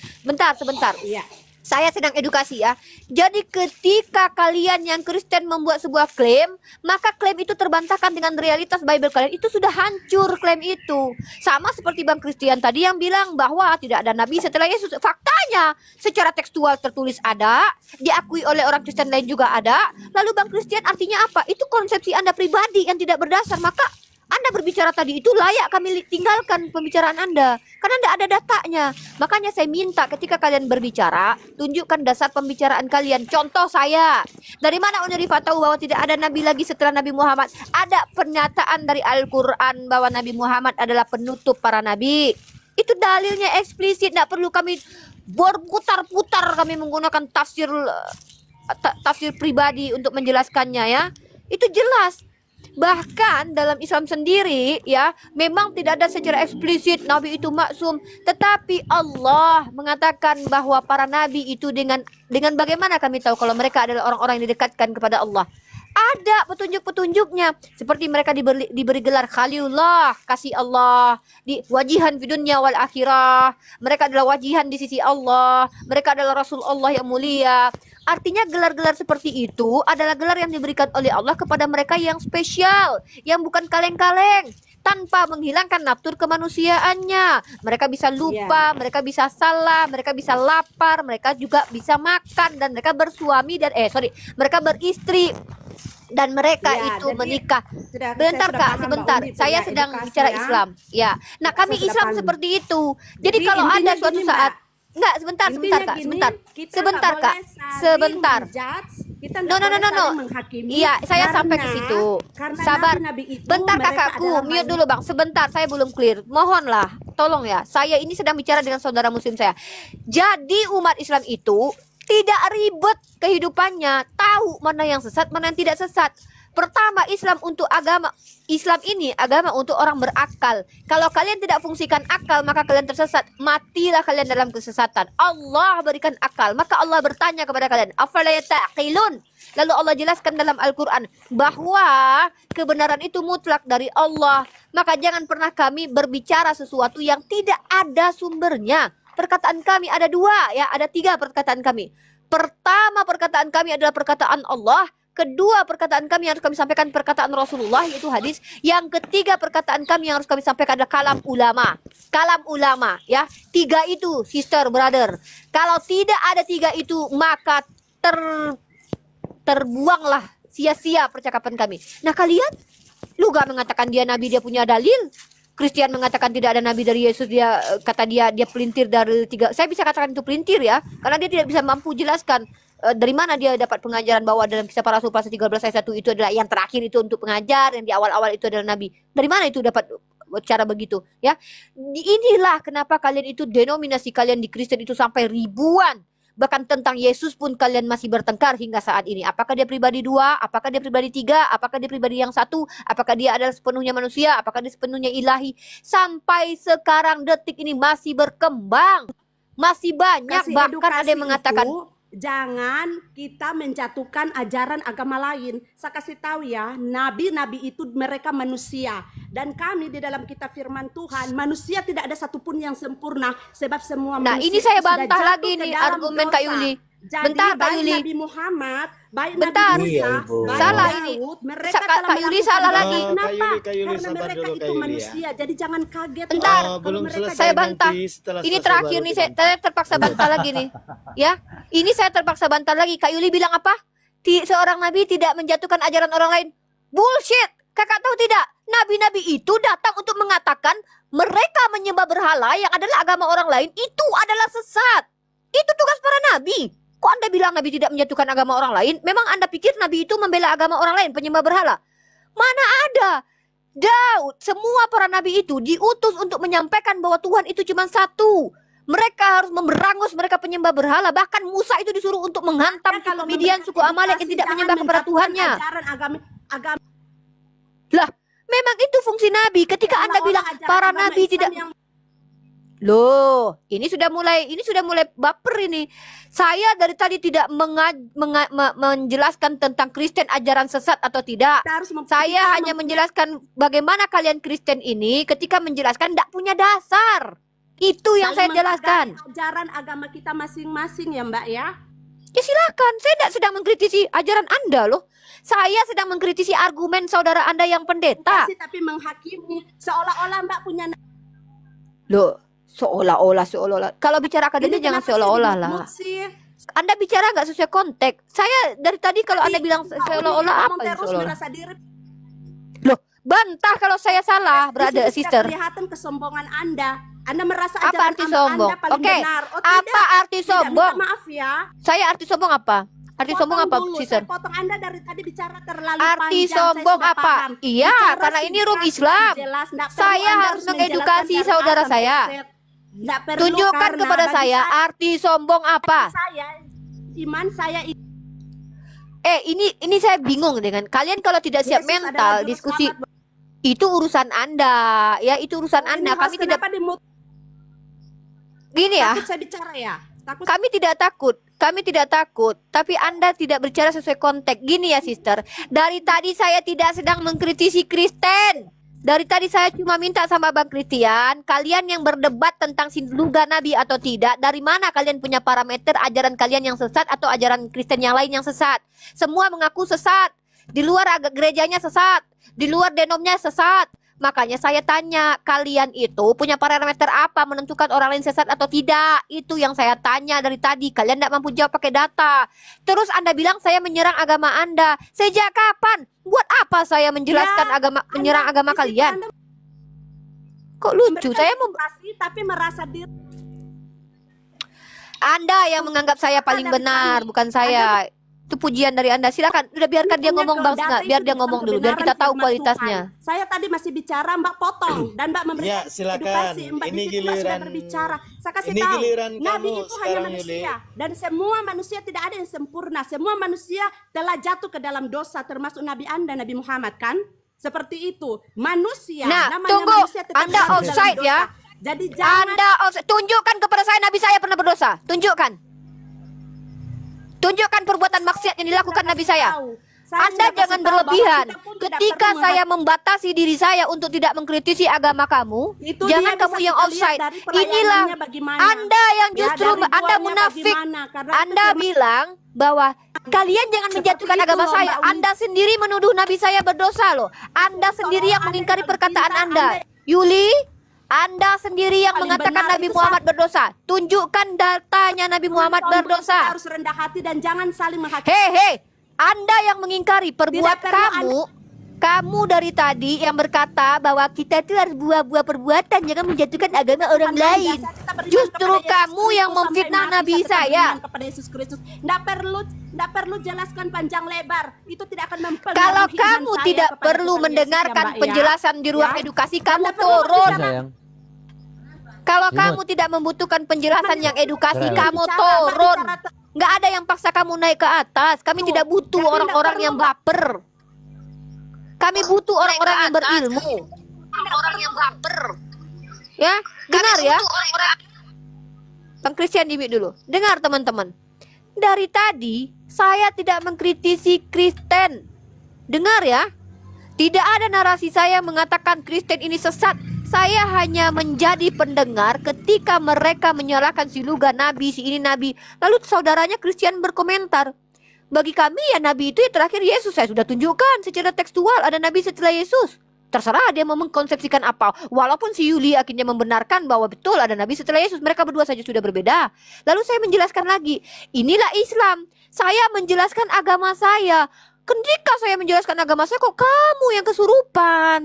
Sebentar. Iya. Saya sedang edukasi ya. Jadi ketika kalian yang Kristen membuat sebuah klaim, maka klaim itu terbantahkan dengan realitas Bible kalian. Itu sudah hancur klaim itu. Sama seperti Bang Christian tadi yang bilang bahwa tidak ada nabi setelah Yesus. Faktanya secara tekstual tertulis ada, diakui oleh orang Kristen lain juga ada. Lalu Bang Christian artinya apa? Itu konsepsi Anda pribadi yang tidak berdasar. Maka Anda berbicara tadi itu layak kami tinggalkan pembicaraan Anda karena tidak ada datanya. Makanya saya minta ketika kalian berbicara, tunjukkan dasar pembicaraan kalian. Contoh saya, dari mana Unirifa tahu bahwa tidak ada nabi lagi setelah Nabi Muhammad? Ada pernyataan dari Al-Quran bahwa Nabi Muhammad adalah penutup para nabi. Itu dalilnya eksplisit, tidak perlu kami berputar-putar kami menggunakan tafsir pribadi untuk menjelaskannya ya. Itu jelas. Bahkan dalam Islam sendiri ya, memang tidak ada secara eksplisit nabi itu maksum, tetapi Allah mengatakan bahwa para nabi itu dengan bagaimana kami tahu kalau mereka adalah orang-orang yang didekatkan kepada Allah? Ada petunjuk-petunjuknya, seperti mereka diberi gelar Khalilullah, kasih Allah, di wajihan di dunia wal akhirah. Mereka adalah wajihan di sisi Allah, mereka adalah Rasul Allah yang mulia. Artinya gelar-gelar seperti itu adalah gelar yang diberikan oleh Allah kepada mereka yang spesial, yang bukan kaleng-kaleng, tanpa menghilangkan natur kemanusiaannya. Mereka bisa lupa, mereka bisa salah, mereka bisa lapar, mereka juga bisa makan, dan mereka bersuami dan mereka beristri. Dan mereka itu menikah. Bentar Kak, sebentar. Saya sedang bicara Islam. Ya. Nah, kami Islam seperti itu. Jadi kalau ada suatu saat sebentar Kak. No. Iya, saya sampai ke situ. Sabar. Bentar kakakku, mute dulu Bang. Sebentar, saya belum clear. Mohonlah, tolong ya. Saya ini sedang bicara dengan saudara muslim saya. Jadi umat Islam itu tidak ribet kehidupannya, tahu mana yang sesat, mana yang tidak sesat. Pertama, Islam ini agama untuk orang berakal. Kalau kalian tidak fungsikan akal, maka kalian tersesat. Matilah kalian dalam kesesatan. Allah berikan akal, maka Allah bertanya kepada kalian, afala taqilun? Lalu Allah jelaskan dalam Al-Quran bahwa kebenaran itu mutlak dari Allah. Maka jangan pernah kami berbicara sesuatu yang tidak ada sumbernya. Perkataan kami ada dua, ya, ada tiga perkataan kami. Pertama, perkataan kami adalah perkataan Allah. Kedua, perkataan kami yang harus kami sampaikan perkataan Rasulullah, yaitu hadis. Yang ketiga, perkataan kami yang harus kami sampaikan adalah kalam ulama. Kalam ulama, ya. Tiga itu, sister, brother. Kalau tidak ada tiga itu, maka terbuanglah sia-sia percakapan kami. Nah, kalian, Luga mengatakan dia nabi, dia punya dalil. Christian mengatakan tidak ada nabi dari Yesus, dia kata dia pelintir dari tiga. Saya bisa katakan itu pelintir, ya, karena dia tidak bisa mampu jelaskan dari mana dia dapat pengajaran bahwa dalam Kisah Para Rasul pasal 13 ayat 1 itu adalah yang terakhir itu untuk pengajar, yang di awal-awal itu adalah nabi. Dari mana itu dapat cara begitu, ya? Inilah kenapa kalian itu denominasi kalian di Kristen itu sampai ribuan. Bahkan tentang Yesus pun kalian masih bertengkar hingga saat ini. Apakah dia pribadi dua? Apakah dia pribadi tiga? Apakah dia pribadi yang satu? Apakah dia adalah sepenuhnya manusia? Apakah dia sepenuhnya ilahi? Sampai sekarang detik ini masih berkembang. Masih banyak. Kasih Bahkan ada yang mengatakan, jangan kita menjatuhkan ajaran agama lain. Saya kasih tahu ya, nabi-nabi itu mereka manusia. Dan kami di dalam kitab firman Tuhan, manusia tidak ada satupun yang sempurna. Sebab semua nah, manusia ini saya sudah bantah jatuh lagi ke nih dalam argumen dosa. Kak Yuli. Jadi Bentar, Kak baik Yuli. Nabi Muhammad, baik Bentar. Nabi Musa, baik Salah Daud, ini. mereka Kak telah Yuli melakukan salah dosa. lagi. Kenapa? Kak Yuli, Karena sabar mereka dulu, Kak itu Yuli, ya. manusia. Jadi jangan kaget. Bentar. kalau Belum mereka selesai, Saya bantah. nanti setelah Ini selesai terakhir baru nih, dibantah. saya terpaksa bantah lagi nih. Ya, ini saya terpaksa bantah lagi. Kak Yuli bilang apa? Seorang nabi tidak menjatuhkan ajaran orang lain. Bullshit. Kakak tahu tidak? Nabi-nabi itu datang untuk mengatakan mereka menyembah berhala yang adalah agama orang lain itu adalah sesat. Itu tugas para nabi. Kok Anda bilang nabi tidak menjatuhkan agama orang lain? Memang Anda pikir nabi itu membela agama orang lain, penyembah berhala? Mana ada? Daud, semua para nabi itu diutus untuk menyampaikan bahwa Tuhan itu cuma satu. Mereka harus memberangus mereka penyembah berhala. Bahkan Musa itu disuruh untuk menghantam suku Midian, suku Amalek yang tidak menyembah kepada Tuhannya. Agama Lah, memang itu fungsi nabi. Ketika Anda bilang para nabi tidak... Loh, ini sudah mulai baper ini. Saya dari tadi tidak menjelaskan tentang Kristen ajaran sesat atau tidak. Saya hanya menjelaskan bagaimana kalian Kristen ini ketika menjelaskan tidak punya dasar. Itu yang saya jelaskan. Ajaran agama kita masing-masing ya Mbak ya. Ya silakan, saya tidak sedang mengkritisi ajaran Anda loh. Saya sedang mengkritisi argumen saudara Anda yang pendeta. Tapi menghakimi seolah-olah Mbak punya. Loh, seolah-olah. Kalau bicara akademik jangan seolah-olah lah. Anda bicara nggak sesuai konteks. Saya dari tadi kalau Anda bilang seolah-olah apa yang seolah-olah? Loh, bantah kalau saya salah, brother, sister. Kelihatan kesombongan Anda. Anda merasa apa arti sombong? Oke, apa arti sombong? Maaf ya. Saya arti sombong apa? Arti sombong apa, sister? Saya potong Anda dari tadi bicara terlalu arti panjang. sombong apa? Iya, karena ini room Islam. Saya harus mengedukasi saudara saya. Tunjukkan kepada saya arti sombong apa? Iman saya ini saya bingung dengan kalian. Kalau tidak siap mental diskusi itu urusan Anda, ya, itu urusan Anda. Kami tidak gini ya. Saya bicara ya. Kami tidak takut, tapi Anda tidak berbicara sesuai konteks. Gini ya, sister. Dari tadi saya tidak sedang mengkritisi Kristen. Dari tadi saya cuma minta sama Bang Christian, kalian yang berdebat tentang Luga Nabi atau tidak, dari mana kalian punya parameter ajaran kalian yang sesat atau ajaran Kristen yang lain yang sesat? Semua mengaku sesat. Di luar gerejanya sesat, di luar denomnya sesat. Makanya saya tanya, kalian itu punya parameter apa menentukan orang lain sesat atau tidak? Itu yang saya tanya dari tadi. Kalian tidak mampu jawab pakai data. Terus Anda bilang saya menyerang agama Anda. Sejak kapan? Buat apa saya menjelaskan menyerang agama kalian? Kok lucu? Saya tapi merasa diri. Anda yang menganggap saya paling benar, bukan saya. Itu pujian dari Anda. Silakan, udah biarkan dia Intinya ngomong Bang Singa, dari biar itu dia bukan ngomong dulu, biar kebenaran kita tahu firman kualitasnya. Tuhan. Saya tadi masih bicara, Mbak potong dan Mbak memberikan Ya, silakan. edukasi. Mbak Ini di situ Mbak sudah giliran berbicara. Saya kasih ini tahu, giliran Nabi kamu itu hanya sekarang, Yuli. manusia dan semua manusia tidak ada yang sempurna. Semua manusia telah jatuh ke dalam dosa, termasuk Nabi Anda, Nabi Muhammad kan? Seperti itu. Manusia, Nah, namanya tunggu. manusia tetap Anda jatuh dalam offside dosa. ya. Jadi jangan Anda tunjukkan kepada saya Nabi saya pernah berdosa. Tunjukkan. Tunjukkan perbuatan maksiat yang dilakukan Nabi saya. Anda jangan berlebihan. Ketika saya membatasi diri saya untuk tidak mengkritisi agama kamu, Itu jangan dia kamu bisa yang kita lihat offside. dari Inilah pelayanannya bagaimana. Anda yang Ya, justru dari Anda jualnya munafik. bagaimana, karena itu Anda firman- bilang bahwa kalian jangan menjatuhkan itu agama loh, saya. Mbak Wi. Anda sendiri menuduh Nabi saya berdosa loh. Anda sendiri yang Anda mengingkari yang perkataan pintar, Anda. Anda- Yuli, Anda sendiri yang Paling mengatakan benar Nabi itu Muhammad berdosa. Tunjukkan datanya Nabi Muhammad Kita berdosa. harus rendah hati dan jangan saling menghakimi. Hei, Anda yang mengingkari perbuat Tidak perlu kamu dari tadi yang berkata bahwa kita itu harus buah-buah perbuatan, jangan menjatuhkan agama orang Tuhan lain. biasa kita beriman Justru kepada Yesus kamu yang Kristus memfitnah sampai mati, Nabi kita saya. beriman kepada Yesus Kristus. Nggak perlu jelaskan panjang lebar. Itu tidak akan mempengaruhi Kalau iman kamu saya tidak kepada perlu Tuhan Yesus, mendengarkan ya, Mbak, ya. penjelasan di ruang Ya. edukasi, Anda kamu perlu turun. berbicara. sayang. Kalau Imut. kamu tidak membutuhkan penjelasan yang edukasi, Keren. kamu Bicara, Mbak, turun. bicara Nggak ada yang paksa kamu naik ke atas. Kami Tuh, tidak butuh jadi orang-orang nggak yang perlu, Mbak. baper. Kami butuh orang-orang yang berilmu. Orang yang baper. Ya, dengar ya. Bang Christian dimik dulu. Dengar teman-teman. Dari tadi saya tidak mengkritisi Kristen. Dengar ya. Tidak ada narasi saya mengatakan Kristen ini sesat. Saya hanya menjadi pendengar ketika mereka menyalahkan si Luga Nabi, si ini Nabi. Lalu saudaranya Kristen berkomentar, bagi kami ya Nabi itu ya terakhir Yesus. Saya sudah tunjukkan secara tekstual ada Nabi setelah Yesus. Terserah dia mau mengkonsepsikan apa. Walaupun si Yuli akhirnya membenarkan bahwa betul ada Nabi setelah Yesus. Mereka berdua saja sudah berbeda. Lalu saya menjelaskan lagi, inilah Islam. Saya menjelaskan agama saya. Ketika saya menjelaskan agama saya, kok kamu yang kesurupan?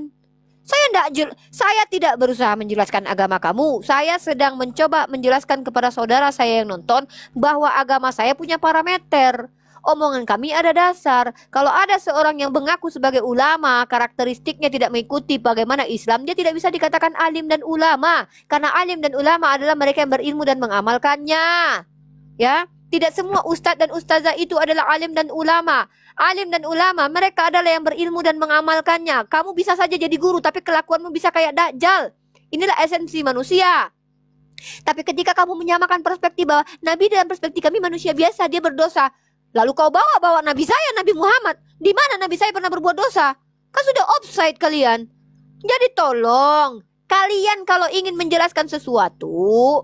Saya tidak berusaha menjelaskan agama kamu. Saya sedang mencoba menjelaskan kepada saudara saya yang nonton bahwa agama saya punya parameter. Omongan kami ada dasar. Kalau ada seorang yang mengaku sebagai ulama, karakteristiknya tidak mengikuti bagaimana Islam, dia tidak bisa dikatakan alim dan ulama. Karena alim dan ulama adalah mereka yang berilmu dan mengamalkannya. Ya, tidak semua ustadz dan ustazah itu adalah alim dan ulama. Alim dan ulama, mereka adalah yang berilmu dan mengamalkannya. Kamu bisa saja jadi guru, tapi kelakuanmu bisa kayak Dajjal. Inilah esensi manusia. Tapi ketika kamu menyamakan perspektif bahwa Nabi dalam perspektif kami manusia biasa, dia berdosa. Lalu kau bawa Nabi saya, Nabi Muhammad. Di mana Nabi saya pernah berbuat dosa? Kan sudah offside kalian. Jadi tolong, kalian kalau ingin menjelaskan sesuatu,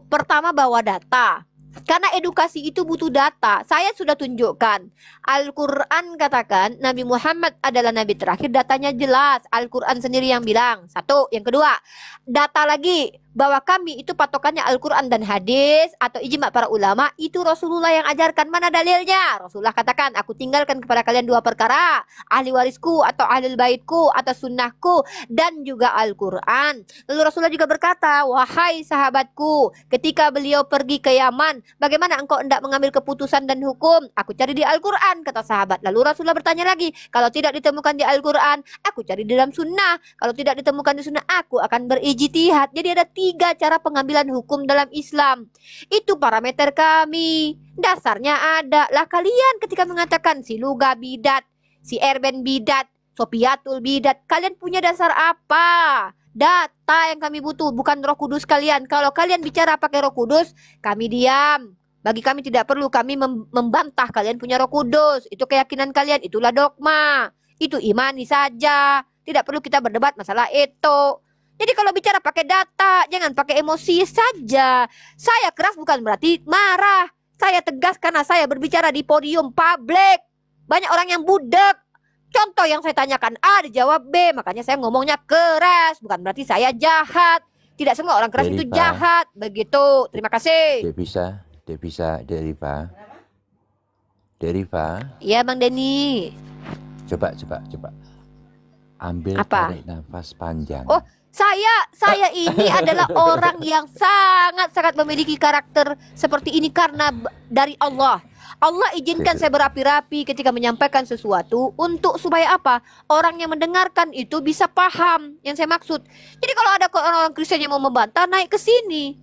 pertama bawa data. Karena edukasi itu butuh data. Saya sudah tunjukkan. Al-Quran katakan Nabi Muhammad adalah Nabi terakhir. Datanya jelas. Al-Quran sendiri yang bilang. Satu. Yang kedua, data lagi bahwa kami itu patokannya Al-Quran dan hadis atau ijma para ulama. Itu Rasulullah yang ajarkan. Mana dalilnya? Rasulullah katakan, aku tinggalkan kepada kalian dua perkara. Ahli warisku atau ahli baitku atau sunnahku. Dan juga Al-Quran. Lalu Rasulullah juga berkata, wahai sahabatku, ketika beliau pergi ke Yaman, bagaimana engkau hendak mengambil keputusan dan hukum? Aku cari di Al-Quran, kata sahabat. Lalu Rasulullah bertanya lagi, kalau tidak ditemukan di Al-Quran, aku cari di dalam sunnah. Kalau tidak ditemukan di sunnah, aku akan berijtihad. Jadi ada 3 cara pengambilan hukum dalam Islam. Itu parameter kami. Dasarnya ada. Lah kalian ketika mengatakan si Luga bidat, si Erben bidat, Sopiatul bidat, kalian punya dasar apa? Data yang kami butuh, bukan Roh Kudus kalian. Kalau kalian bicara pakai Roh Kudus, kami diam. Bagi kami tidak perlu kami membantah kalian punya Roh Kudus. Itu keyakinan kalian, itulah dogma. Itu imani saja. Tidak perlu kita berdebat masalah itu. Jadi kalau bicara pakai data, jangan pakai emosi saja. Saya keras bukan berarti marah. Saya tegas karena saya berbicara di podium publik. Banyak orang yang budek. Contoh yang saya tanyakan A dijawab B, makanya saya ngomongnya keras. Bukan berarti saya jahat. Tidak semua orang keras itu jahat. Begitu. Terima kasih. Devisa, Deriva. Iya Bang Denny. Coba. Ambil Apa? tarik nafas panjang. Oh, Saya ini adalah orang yang sangat-sangat memiliki karakter seperti ini karena dari Allah. Allah izinkan saya berapi-rapi ketika menyampaikan sesuatu untuk supaya apa? Orang yang mendengarkan itu bisa paham yang saya maksud. Jadi kalau ada orang-orang Kristen yang mau membantah, naik ke sini.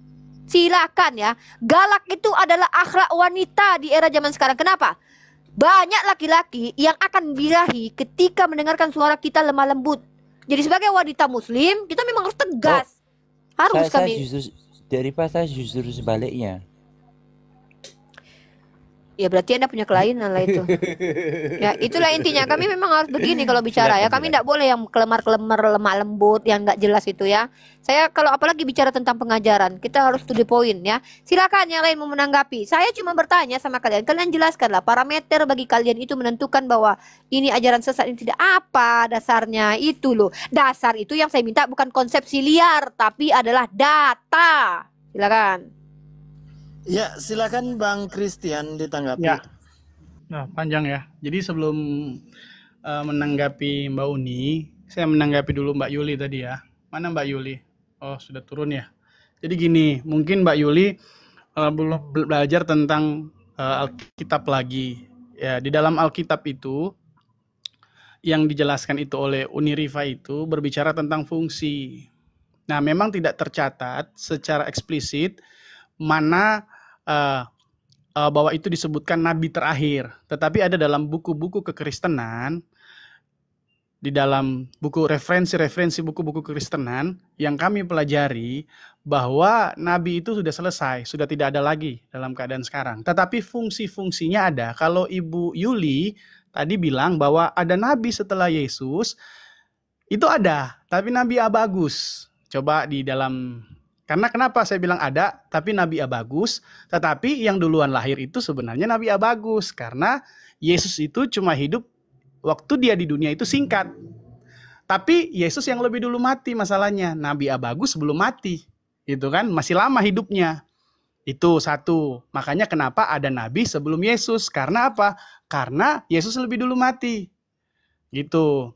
Silakan ya. Galak itu adalah akhlak wanita di era zaman sekarang. Kenapa? Banyak laki-laki yang akan birahi ketika mendengarkan suara kita lemah lembut. Jadi sebagai wanita muslim, kita memang harus tegas. Harus Saya kami. saya justru sebaliknya. Ya berarti Anda punya kelainan lah itu. Ya itulah intinya. Kami memang harus begini kalau bicara ya. Kami tidak boleh yang kelemar-kelemar, lemah lembut, yang nggak jelas itu ya. Saya kalau apalagi bicara tentang pengajaran, kita harus to the point ya. Silakan yang lain mau menanggapi. Saya cuma bertanya sama kalian. Kalian jelaskanlah parameter bagi kalian itu menentukan bahwa ini ajaran sesat ini tidak apa dasarnya itu loh. Dasar itu yang saya minta bukan konsepsi liar, tapi adalah data. Silakan. Ya, silakan Bang Christian ditanggapi. Ya, nah, panjang ya. Jadi sebelum menanggapi Mbak Uni, saya menanggapi dulu Mbak Yuli tadi ya. Mana Mbak Yuli? Oh, sudah turun ya. Jadi gini, mungkin Mbak Yuli belum belajar tentang Alkitab lagi. Ya, di dalam Alkitab itu yang dijelaskan itu oleh Uniriva itu berbicara tentang fungsi. Nah, memang tidak tercatat secara eksplisit mana bahwa itu disebutkan nabi terakhir, tetapi ada dalam buku-buku kekristenan, di dalam buku referensi buku-buku kekristenan yang kami pelajari bahwa nabi itu sudah selesai, sudah tidak ada lagi dalam keadaan sekarang. Tetapi fungsi-fungsinya ada. Kalau Ibu Yuli tadi bilang bahwa ada nabi setelah Yesus, itu ada, tapi nabi abagus. Coba di dalam karena kenapa saya bilang ada, tapi Nabi Abagus, tetapi yang duluan lahir itu sebenarnya Nabi Abagus. Karena Yesus itu cuma hidup, waktu dia di dunia itu singkat. Tapi Yesus yang lebih dulu mati masalahnya. Nabi Abagus belum mati. Gitu kan, masih lama hidupnya. Itu satu. Makanya kenapa ada Nabi sebelum Yesus. Karena apa? Karena Yesus lebih dulu mati. Gitu.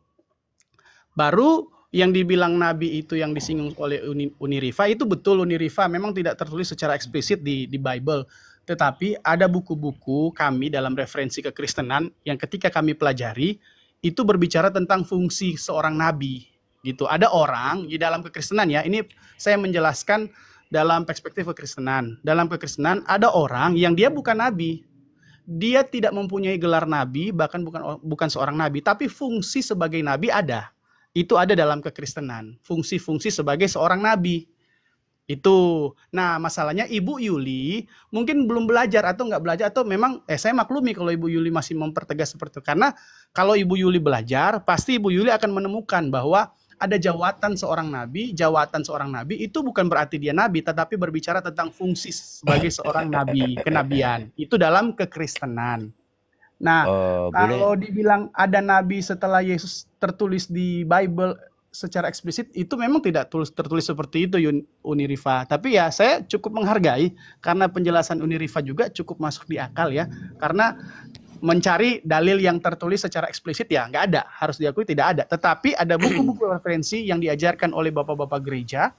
Baru yang dibilang nabi itu yang disinggung oleh Uniriva itu betul. Uniriva memang tidak tertulis secara eksplisit di Bible, tetapi ada buku-buku kami dalam referensi kekristenan yang ketika kami pelajari itu berbicara tentang fungsi seorang nabi gitu. Ada orang di dalam kekristenan ya, ini saya menjelaskan dalam perspektif kekristenan. Dalam kekristenan ada orang yang dia bukan nabi, dia tidak mempunyai gelar nabi, bahkan bukan seorang nabi, tapi fungsi sebagai nabi ada. Itu ada dalam kekristenan, fungsi-fungsi sebagai seorang nabi. Itu. Nah, masalahnya Ibu Yuli mungkin belum belajar atau nggak belajar, atau memang saya maklumi kalau Ibu Yuli masih mempertegas seperti itu. Karena kalau Ibu Yuli belajar, pasti Ibu Yuli akan menemukan bahwa ada jawatan seorang nabi itu bukan berarti dia nabi, tetapi berbicara tentang fungsi sebagai seorang nabi, kenabian. Itu dalam kekristenan. Nah, kalau dibilang ada nabi setelah Yesus tertulis di Bible secara eksplisit, itu memang tidak tertulis seperti itu Uniriva. Tapi ya saya cukup menghargai karena penjelasan Uniriva juga cukup masuk di akal ya. Karena mencari dalil yang tertulis secara eksplisit ya nggak ada, harus diakui tidak ada. Tetapi ada buku-buku referensi yang diajarkan oleh bapak-bapak gereja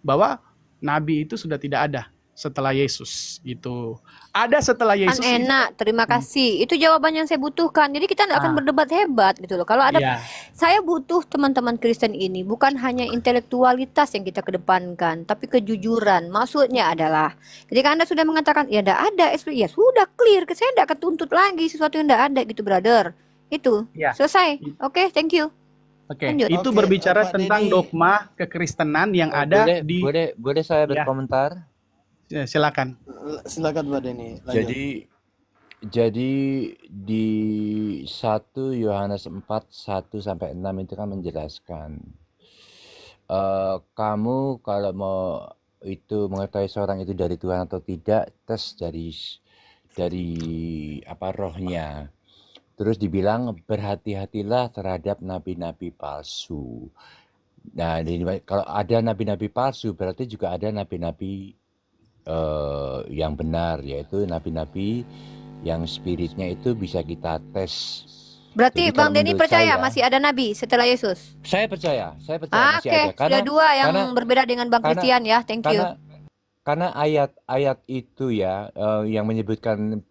bahwa nabi itu sudah tidak ada setelah Yesus gitu. Ada setelah Yesus. Enak, terima kasih. Itu jawaban yang saya butuhkan. Jadi kita tidak akan berdebat hebat gitu loh. Kalau ada, saya butuh teman-teman Kristen ini bukan hanya intelektualitas yang kita kedepankan, tapi kejujuran. Maksudnya adalah ketika Anda sudah mengatakan ya tidak ada, ya sudah clear. Saya tidak ketuntut lagi sesuatu yang tidak ada gitu, brother. Itu selesai. Oke, thank you. Oke, itu berbicara tentang dogma kekristenan yang ada di. Boleh saya berkomentar? Ya, silakan Mbak Denny. Jadi di 1 Yohanes 4 1 sampai 6 itu kan menjelaskan kamu kalau mau itu mengetahui seorang itu dari Tuhan atau tidak, tes dari apa rohnya. Terus dibilang berhati-hatilah terhadap nabi-nabi palsu. Nah, kalau ada nabi-nabi palsu berarti juga ada nabi-nabi yang benar, yaitu nabi-nabi yang spiritnya itu bisa kita tes. Berarti Jadi Bang kalau Denny menurut percaya saya, masih ada nabi setelah Yesus? saya percaya masih Oke, ada. sudah dua yang Karena berbeda dengan Bang karena Christian ya. Thank you. karena ayat-ayat itu ya yang menyebutkan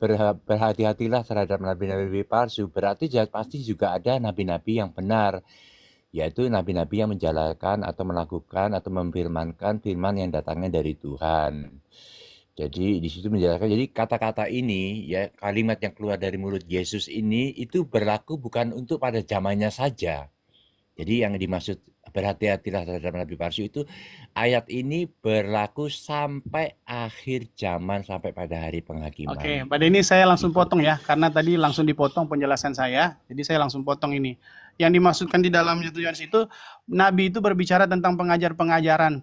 berhati-hatilah terhadap nabi-nabi palsu, berarti pasti juga ada nabi-nabi yang benar, yaitu nabi-nabi yang menjalankan atau melakukan atau memfirmankan firman yang datangnya dari Tuhan. Jadi di situ menjelaskan, jadi kata-kata ini ya, kalimat yang keluar dari mulut Yesus ini itu berlaku bukan untuk pada zamannya saja. Jadi yang dimaksud berhati-hatilah terhadap nabi palsu itu, ayat ini berlaku sampai akhir zaman, sampai pada hari penghakiman. Oke, pada ini saya langsung Gitu. potong ya, karena tadi langsung dipotong penjelasan saya, jadi saya langsung potong ini. Yang dimaksudkan di dalam Yohanes itu, Nabi itu berbicara tentang pengajaran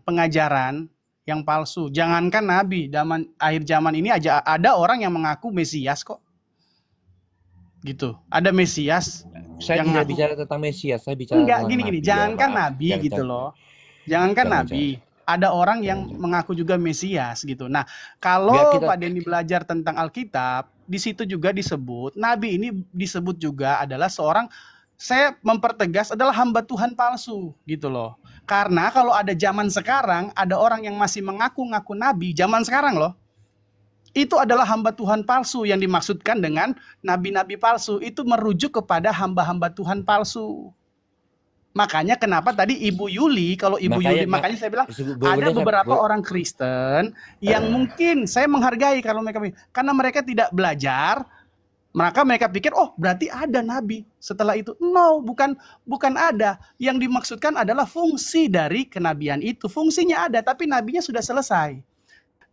yang palsu. Jangankan Nabi, akhir zaman ini aja ada orang yang mengaku Mesias kok. Gitu, ada Mesias. Saya yang tidak ngaku. bicara tentang Mesias, saya bicara Enggak, tentang gini, Nabi. jangankan Ya, maaf. Nabi gitu loh. Jangankan Nabi, ada orang yang mengaku juga Mesias gitu. Nah, kalau Pak Denny belajar tentang Alkitab, di situ juga disebut, Nabi ini disebut juga adalah seorang, saya mempertegas, adalah hamba Tuhan palsu gitu loh. Karena kalau ada zaman sekarang, ada orang yang masih mengaku-ngaku Nabi, zaman sekarang loh, itu adalah hamba Tuhan palsu. Yang dimaksudkan dengan nabi-nabi palsu, itu merujuk kepada hamba-hamba Tuhan palsu. Makanya kenapa tadi Ibu Yuli, kalau Ibu Yuli, makanya saya bilang ada beberapa orang Kristen yang mungkin saya menghargai kalau mereka, karena mereka tidak belajar, maka mereka pikir, oh berarti ada nabi setelah itu. No, bukan ada. Yang dimaksudkan adalah fungsi dari kenabian itu. Fungsinya ada, tapi nabinya sudah selesai.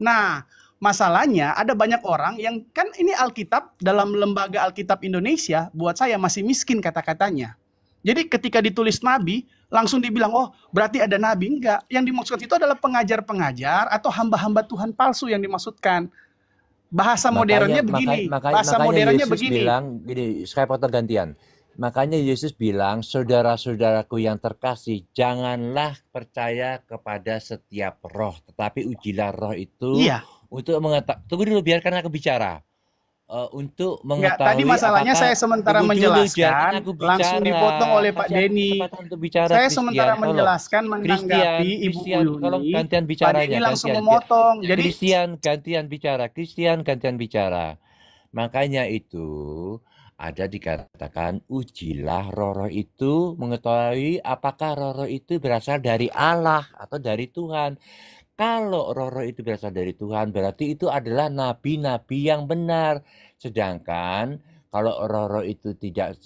Nah, masalahnya ada banyak orang yang, kan ini Alkitab, dalam lembaga Alkitab Indonesia, buat saya masih miskin kata-katanya. Jadi ketika ditulis nabi, langsung dibilang, oh berarti ada nabi. Enggak, yang dimaksudkan itu adalah pengajar-pengajar atau hamba-hamba Tuhan palsu yang dimaksudkan. Bahasa modernnya begini, bahasa modernnya Yesus begini. bilang, gini, saya potong gantian. Makanya Yesus bilang, saudara-saudaraku yang terkasih, janganlah percaya kepada setiap roh, tetapi ujilah roh itu untuk mengetahui. Tunggu dulu, biarkan aku bicara. Untuk mengetahui. Tadi masalahnya saya sementara menjelaskan, langsung dipotong oleh Pak Denny. Saya sementara menjelaskan, menanggapi Ibu Yuli. Gantian bicaranya. Pak Denny langsung memotong. Jadi Christian gantian bicara. Makanya itu ada dikatakan, ujilah roh-roh itu, mengetahui apakah roh-roh itu berasal dari Allah atau dari Tuhan. Kalau roh-roh itu berasal dari Tuhan, berarti itu adalah nabi-nabi yang benar. Sedangkan kalau roh-roh itu tidak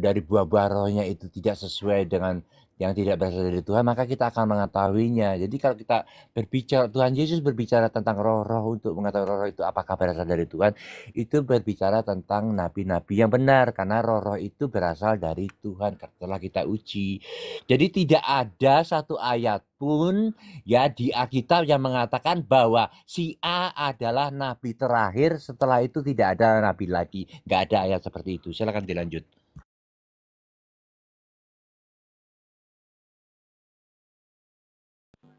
dari buah-buah rohnya itu tidak sesuai dengan yang tidak berasal dari Tuhan, maka kita akan mengetahuinya. Jadi kalau kita berbicara, Tuhan Yesus berbicara tentang roh-roh untuk mengetahui roh-roh itu apakah berasal dari Tuhan, itu berbicara tentang nabi-nabi yang benar, karena roh-roh itu berasal dari Tuhan setelah kita uji. Jadi tidak ada satu ayat pun ya di Alkitab yang mengatakan bahwa si A adalah nabi terakhir, setelah itu tidak ada nabi lagi. Nggak ada ayat seperti itu. Silakan dilanjut.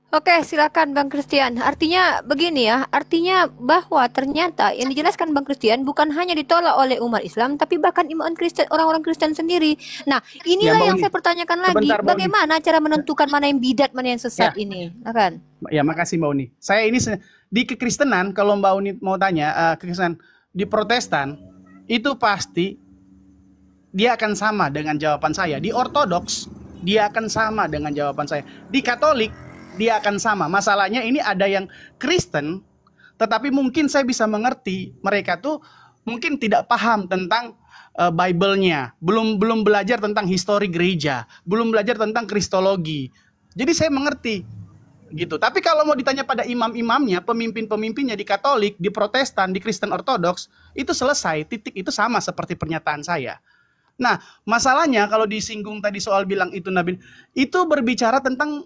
Oke, silakan Bang Christian. Artinya begini ya, artinya bahwa ternyata yang dijelaskan Bang Christian bukan hanya ditolak oleh umat Islam, tapi bahkan iman Kristen, orang-orang Kristen sendiri. Nah, inilah yang saya pertanyakan lagi, bagaimana cara menentukan mana yang bidat, mana yang sesat ini, kan? Ya, makasih Mbak Uni. Saya ini di kekristenan, kalau Mbak Uni mau tanya, kekristenan di Protestan itu pasti dia akan sama dengan jawaban saya. Di Ortodoks dia akan sama dengan jawaban saya. Di Katolik dia akan sama. Masalahnya ini ada yang Kristen, tetapi mungkin saya bisa mengerti mereka tuh mungkin tidak paham tentang Bible-nya, belum belajar tentang histori gereja, belum belajar tentang kristologi. Jadi saya mengerti gitu. Tapi kalau mau ditanya pada imam-imamnya, pemimpin-pemimpinnya di Katolik, di Protestan, di Kristen Ortodoks, itu selesai, titik, itu sama seperti pernyataan saya. Nah, masalahnya kalau disinggung tadi soal bilang itu nabi, itu berbicara tentang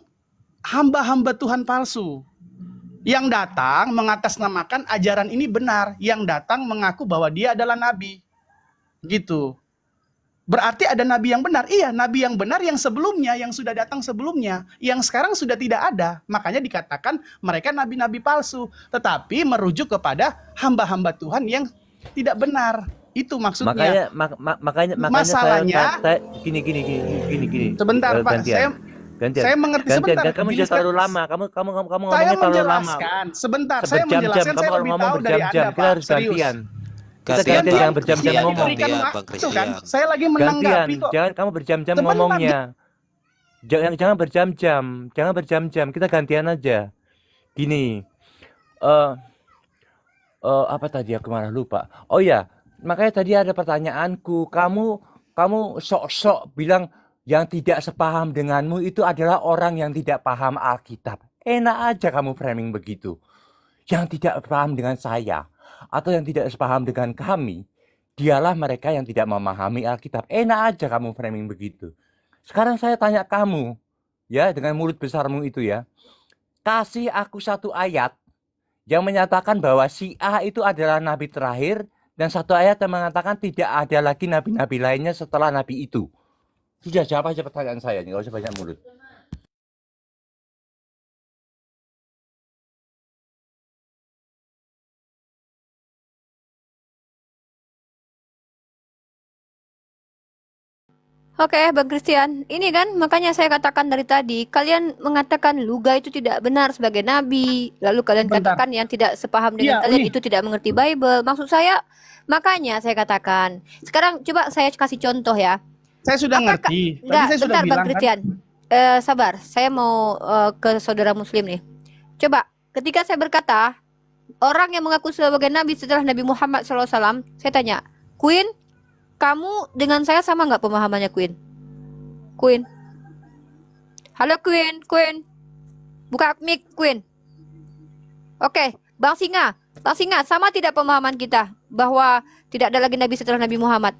hamba-hamba Tuhan palsu yang datang mengatasnamakan ajaran ini benar, yang datang mengaku bahwa dia adalah nabi gitu. Berarti ada nabi yang benar. Iya, nabi yang benar yang sebelumnya, yang sudah datang sebelumnya, yang sekarang sudah tidak ada. Makanya dikatakan mereka nabi-nabi palsu, tetapi merujuk kepada hamba-hamba Tuhan yang tidak benar Itu maksudnya. Makanya Masalahnya, saya gini. sebentar Pak, Gantian. saya mengerti sebentar. Kamu sudah terlalu lama. Kamu Saya ngomongnya terlalu lama. menjelaskan, sebentar, saya Berjam-jam. menjelaskan, Kamu saya kalau lebih ngomong tahu dari berjam-jam, Anda, kita Pak. harus Serius. gantian. Kita Gantian gantian, tuh jangan berjam-jam Christian ngomong. diberikan Gantian, Bang waktu kan. Christian. Saya lagi Gantian, menanggapi kok. jangan kamu berjam-jam Sebentar, ngomongnya. Jangan berjam-jam. Kita gantian aja. Gini. Apa tadi aku malah lupa. Oh ya, makanya tadi ada pertanyaanku. Kamu sok-sok bilang yang tidak sepaham denganmu itu adalah orang yang tidak paham Alkitab. Enak aja kamu framing begitu. Yang tidak paham dengan saya atau yang tidak sepaham dengan kami, dialah mereka yang tidak memahami Alkitab. Enak aja kamu framing begitu. Sekarang saya tanya kamu, ya, dengan mulut besarmu itu ya. Kasih aku satu ayat yang menyatakan bahwa si A itu adalah nabi terakhir, dan satu ayat yang mengatakan tidak ada lagi nabi-nabi lainnya setelah nabi itu. Sudah, jawab aja pertanyaan saya, nggak usah banyak mulut. Oke, Bang Christian. Ini kan makanya saya katakan dari tadi, kalian mengatakan Luga itu tidak benar sebagai nabi. Lalu kalian Sebentar. katakan yang tidak sepaham dengan Iya, kalian Uni. itu tidak mengerti Bible. Maksud saya, makanya saya katakan. Sekarang coba saya kasih contoh ya. Saya sudah Apakah ngerti. Tadi enggak, saya sudah bentar Bang bilang kan. Christian. Sabar, saya mau ke saudara muslim nih. Coba, ketika saya berkata orang yang mengaku sebagai nabi setelah Nabi Muhammad SAW, saya tanya, Queen, kamu dengan saya sama nggak pemahamannya, Queen? Queen. Halo, Queen. Buka mic, Queen. Oke, Bang Singa. Bang Singa, sama tidak pemahaman kita bahwa tidak ada lagi nabi setelah Nabi Muhammad?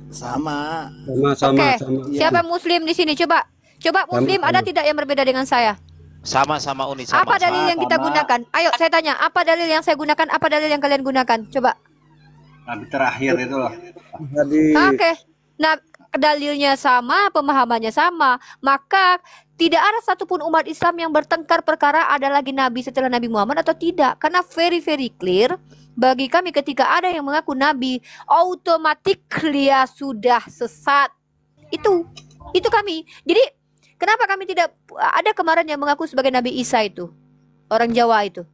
Sama. Oke, siapa muslim di sini? Coba muslim ada tidak yang berbeda dengan saya? Sama Uni, sama. Apa dalil yang kita gunakan? Ayo, saya tanya, apa dalil yang saya gunakan? Apa dalil yang kalian gunakan? Coba. Nabi terakhir itu loh. Oke. Nah, dalilnya sama, pemahamannya sama. Maka tidak ada satupun umat Islam yang bertengkar perkara ada lagi nabi setelah Nabi Muhammad atau tidak. Karena very clear bagi kami ketika ada yang mengaku nabi, automatically ya sudah sesat. Itu kami. Jadi kenapa kami tidak ada kemarin yang mengaku sebagai Nabi Isa itu? Orang Jawa itu.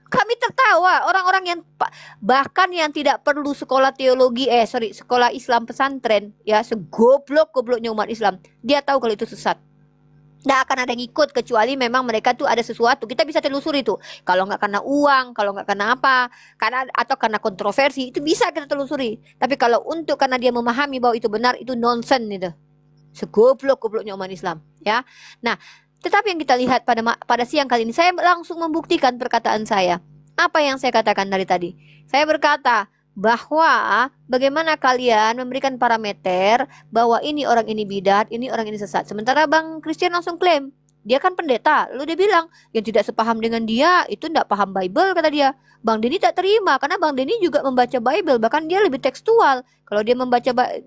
Kami tertawa, orang-orang yang bahkan yang tidak perlu sekolah teologi, sekolah Islam pesantren, ya, segoblok-gobloknya umat Islam, dia tahu kalau itu sesat. Nggak akan ada yang ikut kecuali memang mereka tuh ada sesuatu. Kita bisa telusuri itu. Kalau nggak karena uang, kalau nggak karena apa, atau karena kontroversi, itu bisa kita telusuri. Tapi kalau karena dia memahami bahwa itu benar, itu nonsen itu. Segoblok-gobloknya umat Islam, ya. Nah, tetapi yang kita lihat pada siang kali ini, saya langsung membuktikan perkataan saya. Apa yang saya katakan dari tadi? Saya berkata bahwa bagaimana kalian memberikan parameter bahwa ini orang ini bidat, ini orang ini sesat. Sementara Bang Christian langsung klaim, dia kan pendeta. Lalu dia bilang, yang tidak sepaham dengan dia itu tidak paham Bible, kata dia. Bang Denny tak terima, karena Bang Denny juga membaca Bible, bahkan dia lebih tekstual. Kalau dia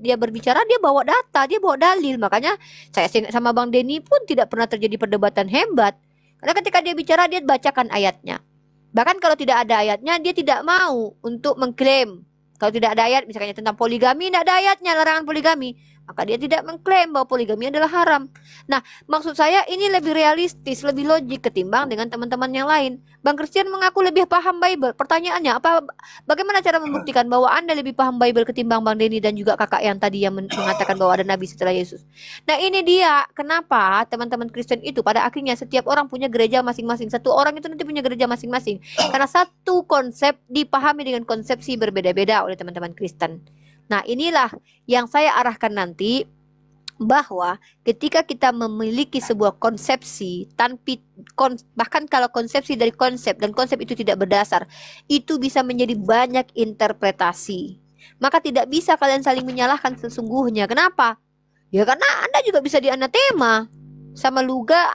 dia berbicara, dia bawa data, dia bawa dalil. Makanya saya sama Bang Denny pun tidak pernah terjadi perdebatan hebat. Karena ketika dia bicara, dia bacakan ayatnya. Bahkan kalau tidak ada ayatnya, dia tidak mau untuk mengklaim. Kalau tidak ada ayat, misalnya tentang poligami, tidak ada ayatnya larangan poligami, maka dia tidak mengklaim bahwa poligami adalah haram. Nah, maksud saya ini lebih realistis, lebih logik ketimbang dengan teman-teman yang lain. Bang Christian mengaku lebih paham Bible. Pertanyaannya, bagaimana cara membuktikan bahwa Anda lebih paham Bible ketimbang Bang Denny dan juga kakak yang tadi yang mengatakan bahwa ada nabi setelah Yesus? Nah, ini dia kenapa teman-teman Kristen itu pada akhirnya setiap orang punya gereja masing-masing. Satu orang itu nanti punya gereja masing-masing. Karena satu konsep dipahami dengan konsepsi berbeda-beda oleh teman-teman Kristen. Nah, inilah yang saya arahkan nanti, bahwa ketika kita memiliki sebuah konsepsi bahkan kalau konsepsi dari konsep dan konsep itu tidak berdasar, itu bisa menjadi banyak interpretasi. Maka tidak bisa kalian saling menyalahkan sesungguhnya. Kenapa? Ya karena Anda juga bisa dianatema sama Luga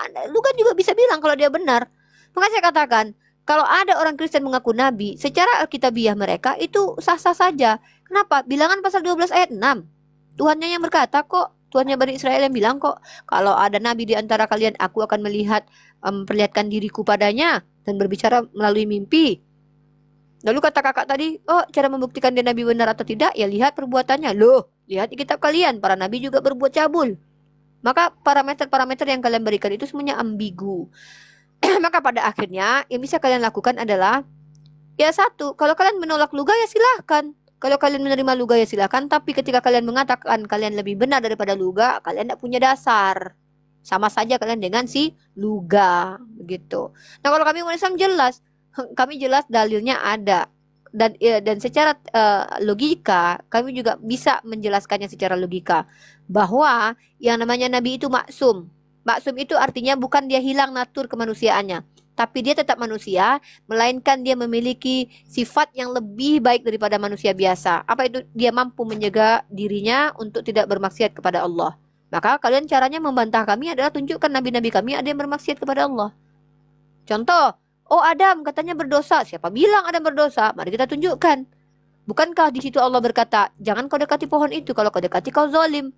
juga bisa bilang kalau dia benar. Maka saya katakan, kalau ada orang Kristen mengaku nabi, secara alkitabiah mereka itu sah-sah saja. Kenapa? Bilangan pasal 12 ayat 6. Tuhannya yang berkata kok, Tuhannya Bani Israel yang bilang kok, kalau ada nabi di antara kalian, aku akan memperlihatkan diriku padanya dan berbicara melalui mimpi. Lalu kata kakak tadi, oh cara membuktikan dia nabi benar atau tidak, ya lihat perbuatannya. Loh, lihat di kitab kalian, para nabi juga berbuat cabul. Maka parameter-parameter yang kalian berikan itu semuanya ambigu. Maka pada akhirnya yang bisa kalian lakukan adalah, ya satu, kalau kalian menolak luga ya silahkan. Kalau kalian menerima luga ya silahkan. Tapi ketika kalian mengatakan kalian lebih benar daripada luga, kalian tidak punya dasar. Sama saja kalian dengan si luga, begitu. Nah kalau kami umat Islam jelas, kami jelas dalilnya ada. Dan secara logika, kami juga bisa menjelaskannya secara logika. Bahwa yang namanya Nabi itu maksum. Maksum itu artinya bukan dia hilang natur kemanusiaannya. Tapi dia tetap manusia, melainkan dia memiliki sifat yang lebih baik daripada manusia biasa. Apa itu? Dia mampu menjaga dirinya untuk tidak bermaksiat kepada Allah. Maka kalian caranya membantah kami adalah tunjukkan nabi-nabi kami ada yang bermaksiat kepada Allah. Contoh, oh Adam katanya berdosa. Siapa bilang Adam berdosa? Mari kita tunjukkan. Bukankah di situ Allah berkata, jangan kau dekati pohon itu, kalau kau dekati kau zalim.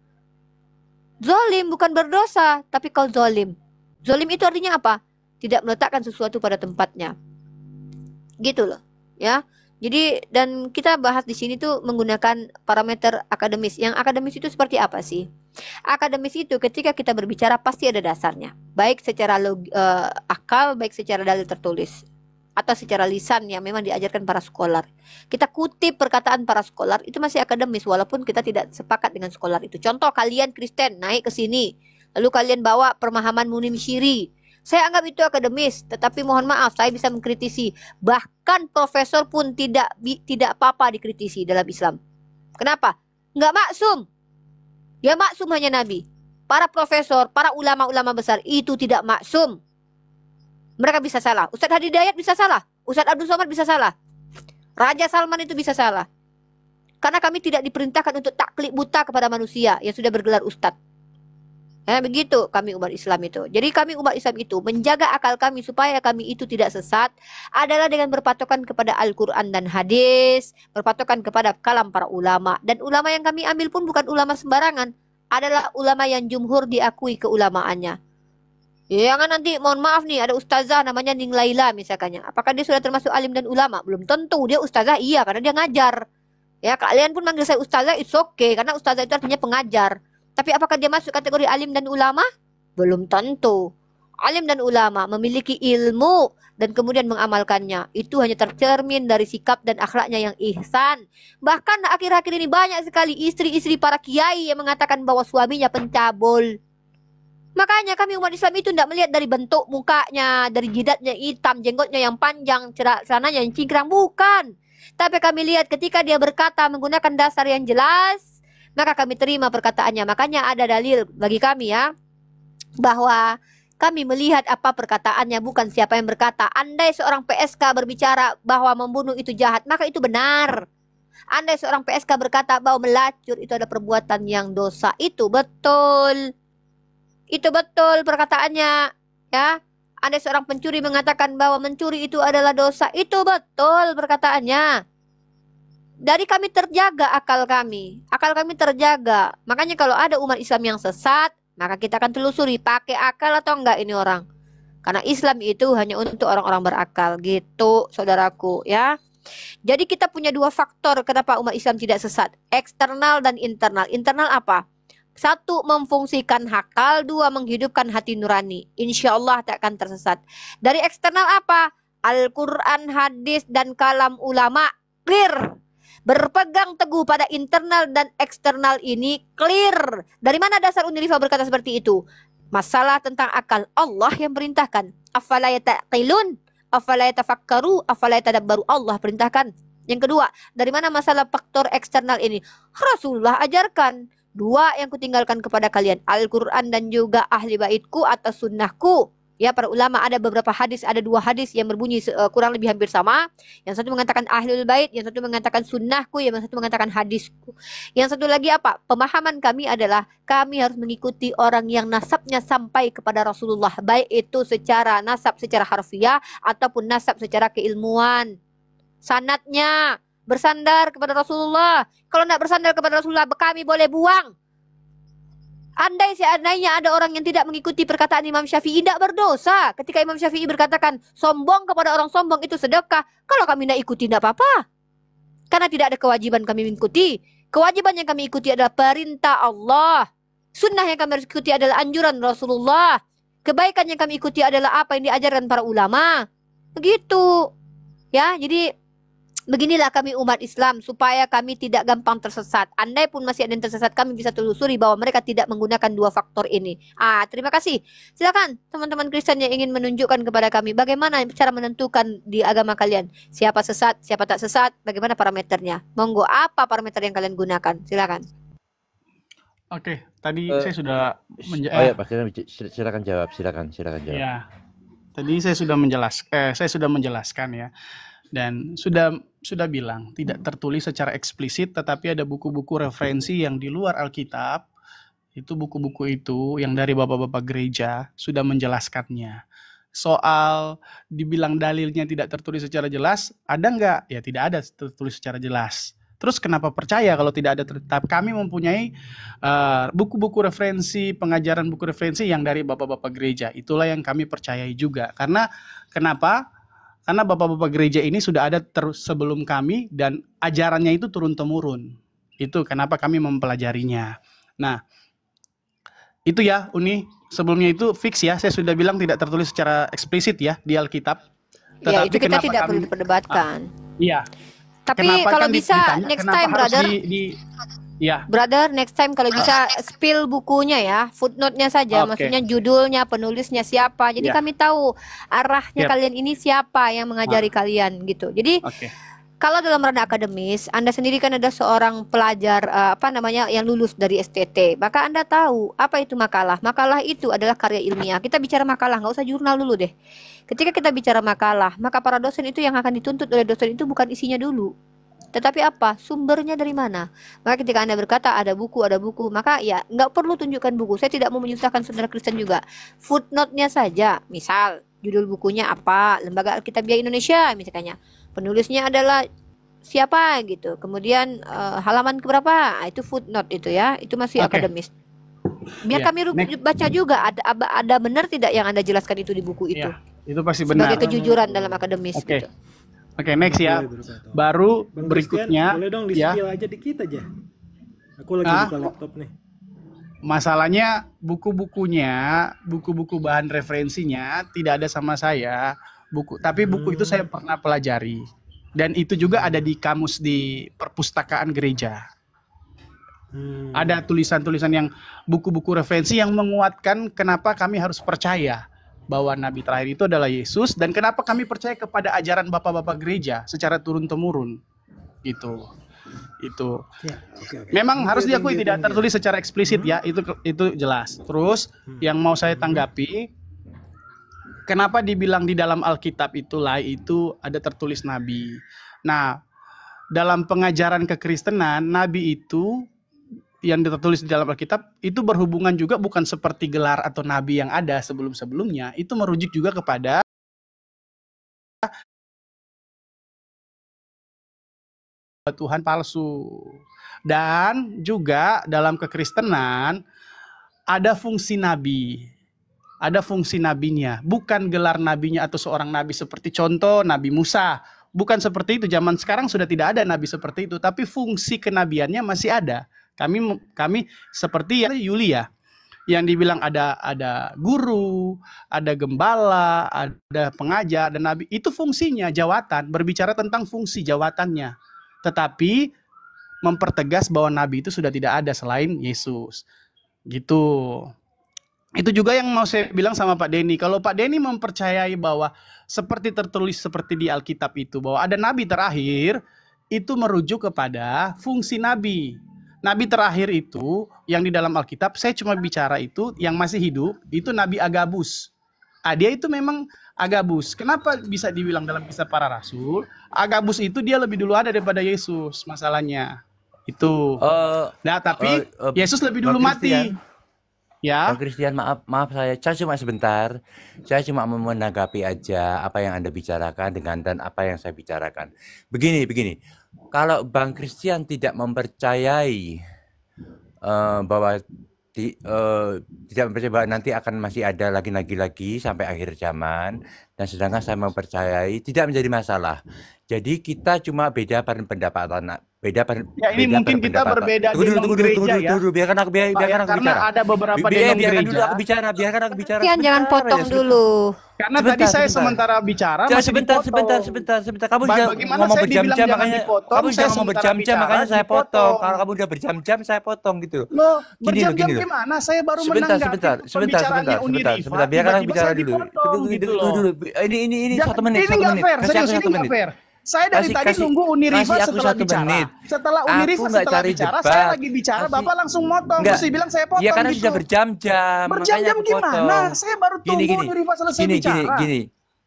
Zalim bukan berdosa, tapi kau zalim. Zalim itu artinya apa? Tidak meletakkan sesuatu pada tempatnya. Gitu loh, ya. Jadi dan kita bahas di sini tuh menggunakan parameter akademis. Yang akademis itu seperti apa sih? Akademis itu ketika kita berbicara pasti ada dasarnya. Baik secara akal, baik secara dalil tertulis. Atau secara lisan yang memang diajarkan para scholar. Kita kutip perkataan para scholar itu masih akademis walaupun kita tidak sepakat dengan scholar itu. Contoh kalian Kristen naik ke sini. Lalu kalian bawa pemahaman Munim Syiri. Saya anggap itu akademis, tetapi mohon maaf saya bisa mengkritisi. Bahkan profesor pun tidak apa-apa dikritisi dalam Islam. Kenapa? Nggak maksum. Ya maksum hanya Nabi. Para profesor, para ulama-ulama besar itu tidak maksum. Mereka bisa salah. Ustadz Hadi Dayat bisa salah. Ustadz Abdul Somad bisa salah. Raja Salman itu bisa salah. Karena kami tidak diperintahkan untuk taklid buta kepada manusia yang sudah bergelar ustadz. Begitu kami umat Islam itu. Jadi kami umat Islam itu menjaga akal kami supaya kami itu tidak sesat adalah dengan berpatokan kepada Al-Quran dan hadis, berpatokan kepada kalam para ulama. Dan ulama yang kami ambil pun bukan ulama sembarangan, adalah ulama yang jumhur diakui keulamaannya. Ya kan nanti mohon maaf nih ada ustazah namanya Ning Laila misalkannya. Apakah dia sudah termasuk alim dan ulama? Belum tentu. Dia ustazah iya karena dia ngajar. Ya kalian pun manggil saya ustazah it's okay karena ustazah itu artinya pengajar. Tapi apakah dia masuk kategori alim dan ulama? Belum tentu. Alim dan ulama memiliki ilmu dan kemudian mengamalkannya. Itu hanya tercermin dari sikap dan akhlaknya yang ihsan. Bahkan akhir-akhir ini banyak sekali istri-istri para kiai yang mengatakan bahwa suaminya pencabul. Makanya kami umat Islam itu tidak melihat dari bentuk mukanya, dari jidatnya hitam, jenggotnya yang panjang, celananya yang cingkrang. Bukan. Tapi kami lihat ketika dia berkata menggunakan dasar yang jelas, maka kami terima perkataannya. Makanya ada dalil bagi kami ya, bahwa kami melihat apa perkataannya, bukan siapa yang berkata. Andai seorang PSK berbicara bahwa membunuh itu jahat, maka itu benar. Andai seorang PSK berkata bahwa melacur itu ada perbuatan yang dosa, itu betul. Itu betul perkataannya ya. Andai seorang pencuri mengatakan bahwa mencuri itu adalah dosa, itu betul perkataannya. Dari kami terjaga akal kami terjaga. Makanya kalau ada umat Islam yang sesat, maka kita akan telusuri pakai akal atau enggak ini orang. Karena Islam itu hanya untuk orang-orang berakal gitu, saudaraku ya. Jadi kita punya dua faktor kenapa umat Islam tidak sesat, eksternal dan internal. Internal apa? Satu, memfungsikan akal. Dua, menghidupkan hati nurani. Insya Allah tak akan tersesat. Dari eksternal apa? Al-Quran, hadis, dan kalam ulama. Clear. Berpegang teguh pada internal dan eksternal ini clear. Dari mana dasar Unilifa berkata seperti itu? Masalah tentang akal, Allah yang perintahkan. Afala yataqilun, afala yatafakkaru, afala yatadabbaru, Allah perintahkan. Yang kedua, dari mana masalah faktor eksternal ini? Rasulullah ajarkan. Dua yang kutinggalkan kepada kalian, Al-Quran dan juga ahli baitku atau sunnahku. Ya, para ulama ada beberapa hadis, ada dua hadis yang berbunyi kurang lebih hampir sama. Yang satu mengatakan ahlul bait, yang satu mengatakan sunnahku, yang satu mengatakan hadisku. Yang satu lagi apa? Pemahaman kami adalah kami harus mengikuti orang yang nasabnya sampai kepada Rasulullah. Baik itu secara nasab, secara harfiah, ataupun nasab secara keilmuan. Sanadnya bersandar kepada Rasulullah. Kalau tidak bersandar kepada Rasulullah, kami boleh buang. Andai seandainya ada orang yang tidak mengikuti perkataan Imam Syafi'i, tidak berdosa. Ketika Imam Syafi'i berkatakan, sombong kepada orang sombong itu sedekah. Kalau kami tidak ikuti, tidak apa-apa. Karena tidak ada kewajiban kami mengikuti. Kewajiban yang kami ikuti adalah perintah Allah. Sunnah yang kami harus ikuti adalah anjuran Rasulullah. Kebaikan yang kami ikuti adalah apa yang diajarkan para ulama. Begitu. Ya, jadi beginilah kami umat Islam supaya kami tidak gampang tersesat. Andai pun masih ada yang tersesat, kami bisa telusuri bahwa mereka tidak menggunakan dua faktor ini. Terima kasih. Silakan teman-teman Kristen yang ingin menunjukkan kepada kami bagaimana cara menentukan di agama kalian. Siapa sesat, siapa tak sesat, bagaimana parameternya. Monggo, apa parameter yang kalian gunakan? Silakan. Oke, tadi saya sudah ya Pak, silakan jawab, silakan jawab. Ya, tadi saya sudah menjelaskan ya. Dan sudah bilang tidak tertulis secara eksplisit, tetapi ada buku-buku referensi yang di luar Alkitab. Itu buku-buku itu yang dari bapak-bapak gereja sudah menjelaskannya. Soal dibilang dalilnya tidak tertulis secara jelas, ada nggak? Ya tidak ada tertulis secara jelas. Terus kenapa percaya kalau tidak ada? Tetap kami mempunyai buku-buku referensi, pengajaran buku referensi yang dari bapak-bapak gereja. Itulah yang kami percayai juga. Karena kenapa? Karena bapak-bapak gereja ini sudah ada sebelum kami dan ajarannya itu turun-temurun. Itu kenapa kami mempelajarinya. Nah, itu ya Uni. Sebelumnya itu fix ya. Saya sudah bilang tidak tertulis secara eksplisit ya di Alkitab. Ya, itu kita tidak perlu diperdebatkan. Iya. Tapi kalau bisa next time, brother. Ya. Brother, next time kalau bisa spill bukunya ya, footnote-nya saja, maksudnya judulnya, penulisnya siapa. Jadi kami tahu arahnya kalian ini siapa yang mengajari kalian gitu. Jadi kalau dalam ranah akademis, Anda sendiri kan ada seorang pelajar yang lulus dari STT, maka Anda tahu apa itu makalah. Makalah itu adalah karya ilmiah. Kita bicara makalah, nggak usah jurnal dulu deh. Ketika kita bicara makalah, maka para dosen itu yang akan dituntut oleh dosen itu bukan isinya dulu, tetapi apa? Sumbernya dari mana? Maka ketika Anda berkata ada buku, maka ya nggak perlu tunjukkan buku. Saya tidak mau menyusahkan saudara Kristen juga. Footnote-nya saja. Misal, judul bukunya apa? Lembaga Alkitabiah Indonesia misalnya. Penulisnya adalah siapa gitu. Kemudian halaman keberapa? Itu footnote itu ya. Itu masih akademis. Biar kami baca juga ada benar tidak yang Anda jelaskan itu di buku itu. Itu pasti benar. Sebagai kejujuran dalam akademis gitu. Oke, next ya. Baru berikutnya boleh dong di-spill aja dikit aja. Aku lagi buka laptop nih. Masalahnya buku-bukunya, buku-buku bahan referensinya tidak ada sama saya. Tapi buku itu saya pernah pelajari. Dan itu juga ada di kamus di perpustakaan gereja. Ada tulisan-tulisan yang buku-buku referensi yang menguatkan kenapa kami harus percaya bahwa Nabi terakhir itu adalah Yesus, dan kenapa kami percaya kepada ajaran bapak-bapak gereja secara turun-temurun gitu. Itu memang harus diakui tidak tertulis secara eksplisit ya, itu jelas. Terus yang mau saya tanggapi, kenapa dibilang di dalam Alkitab itu ada tertulis Nabi. Nah, dalam pengajaran kekristenan, Nabi itu yang tertulis di dalam Alkitab itu berhubungan juga bukan seperti gelar atau nabi yang ada sebelum-sebelumnya, itu merujuk juga kepada Tuhan palsu. Dan juga dalam kekristenan ada fungsi nabi. Ada fungsi nabinya, bukan gelar nabinya atau seorang nabi seperti contoh Nabi Musa. Bukan seperti itu, zaman sekarang sudah tidak ada nabi seperti itu, tapi fungsi kenabiannya masih ada. Kami seperti Yulia yang dibilang ada guru, ada gembala, ada pengajar dan nabi. Itu fungsinya jawatan, berbicara tentang fungsi jawatannya. Tetapi mempertegas bahwa nabi itu sudah tidak ada selain Yesus. Gitu. Itu juga yang mau saya bilang sama Pak Denny. Kalau Pak Denny mempercayai bahwa seperti tertulis seperti di Alkitab itu bahwa ada nabi terakhir, itu merujuk kepada fungsi nabi. Nabi terakhir itu yang di dalam Alkitab, saya cuma bicara itu yang masih hidup, itu Nabi Agabus. Dia itu memang Agabus. Kenapa bisa dibilang dalam Kisah Para Rasul? Agabus itu dia lebih dulu ada daripada Yesus, masalahnya. Itu. Tapi Yesus lebih dulu mati. Ya. Bang Christian, maaf saya cuma sebentar. Saya cuma mau menanggapi aja apa yang Anda bicarakan dan apa yang saya bicarakan. Begini. Kalau Bang Christian tidak mempercayai bahwa tidak mempercayai bahwa nanti akan masih ada lagi sampai akhir zaman, dan sedangkan saya mempercayai tidak menjadi masalah. Jadi kita cuma beda pendapatan, Ya ini mungkin kita berbeda di non gereja ya. Tunggu, biarkan aku Pak, ya, biarkan aku karena bicara. ada beberapa di non Biarkan dulu gereja. aku bicara, biarkan aku bicara. Christian jangan sebentar potong aja, dulu. Karena tadi saya sementara bicara Jangan masih sebentar. dipotong. Kamu jangan Bagaimana ngomong saya dibilang berjam-jam, jangan makanya dipotong, kamu saya jangan ngomong sementara berjam-jam, bicara makanya saya potong. dipotong. Kalau kamu udah berjam-jam, saya potong gitu. Loh, Gini berjam-jam loh. gimana? Saya baru Sebentar. menanggapi pembicaraannya Uni Rifa, Biarkan aku tiba-tiba bicara saya dulu. dipotong gitu loh. Dulu. Ini Jangan- 1 menit. Ini nggak fair, Kasih serius aku ini 1 nggak menit. fair. Saya dari tadi nunggu Uni Rifa kasih aku setelah 1 bicara. menit. Setelah Uni Aku Rifa nggak setelah cari bicara, debat. saya lagi bicara, Kasih- Bapak langsung motong. Enggak. Terus bilang saya potong Ya karena gitu. sudah berjam-jam. Berjam-jam makanya aku potong. gimana? Saya baru tunggu Uni Rifa selesai bicara.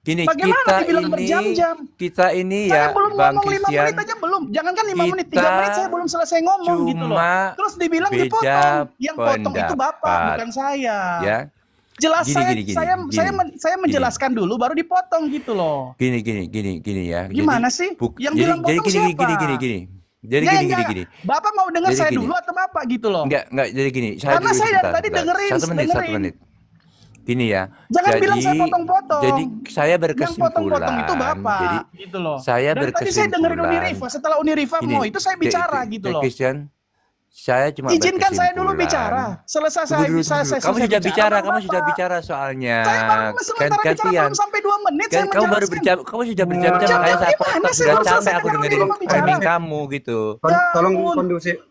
Gini, Bagaimana dibilang berjam-jam? kita ini Saya ya, belum Bang ngomong 5 Christian, menit aja belum. Jangankan 5 menit, 3 kita menit saya belum selesai ngomong gitu loh. cuma Terus dibilang beda dipotong. Yang potong itu Bapak, pendapat. bukan saya. ya. Jelas Gini. saya menjelaskan dulu baru dipotong gitu loh. Gini ya. Gimana sih? Yang bilang potong siapa? Gini. Jadi Ya, gini. enggak. Bapak mau dengar Jadi saya gini. dulu atau Bapak gitu loh? Enggak, jadi gini. Karena dulu saya dari sebentar, tadi sebentar. dengerin. 1 menit. Gini ya. Jangan bilang saya potong-potong. Jadi saya Yang potong-potong berkesimpulan. itu Bapak Jadi gitu loh. saya Dari tadi saya dengerin Uni berkesimpulan. Rifa. Setelah Uni Rifa Gini, mau itu saya bicara gitu loh. Christian, saya cuma Izinkan saya dulu berkesimpulan. bicara. Selesai saya Tunggu bisa dulu. saya Kamu selesai sudah bicara, baru kamu sudah Bapak. bicara soalnya. Saya baru sementara bicara Gantian. belum sampai 2 menit saya Kamu baru menjelaskan. kamu sudah berjam-jam, Berjam-jam makanya saya gimana potong. sih? Sudah Baru capek selesai aku dengerin dengerin Bapak bicara. framing kamu gitu. Tolong ampun.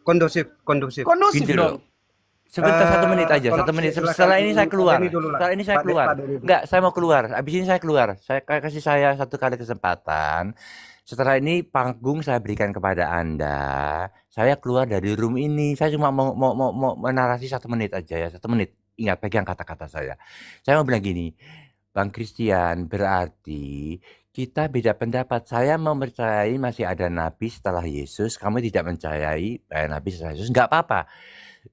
kondusif. Kondusif Gitu dong. loh. Sebentar 1 menit aja, tolong 1 menit. silakan Setelah ini saya Pak keluar. Denny dulu lah. Setelah ini saya Pak keluar. Denny dulu. Enggak, saya mau keluar. Habis ini saya keluar. Saya kasih saya 1 kali kesempatan. Setelah ini panggung saya berikan kepada Anda. Saya keluar dari room ini. Saya cuma mau menarasi 1 menit aja ya, 1 menit. Ingat, pegang kata-kata saya. Saya mau bilang gini, Bang Christian, berarti kita beda pendapat. Saya mempercayai masih ada nabi setelah Yesus. Kamu tidak mempercayai nabi setelah Yesus. Enggak apa-apa.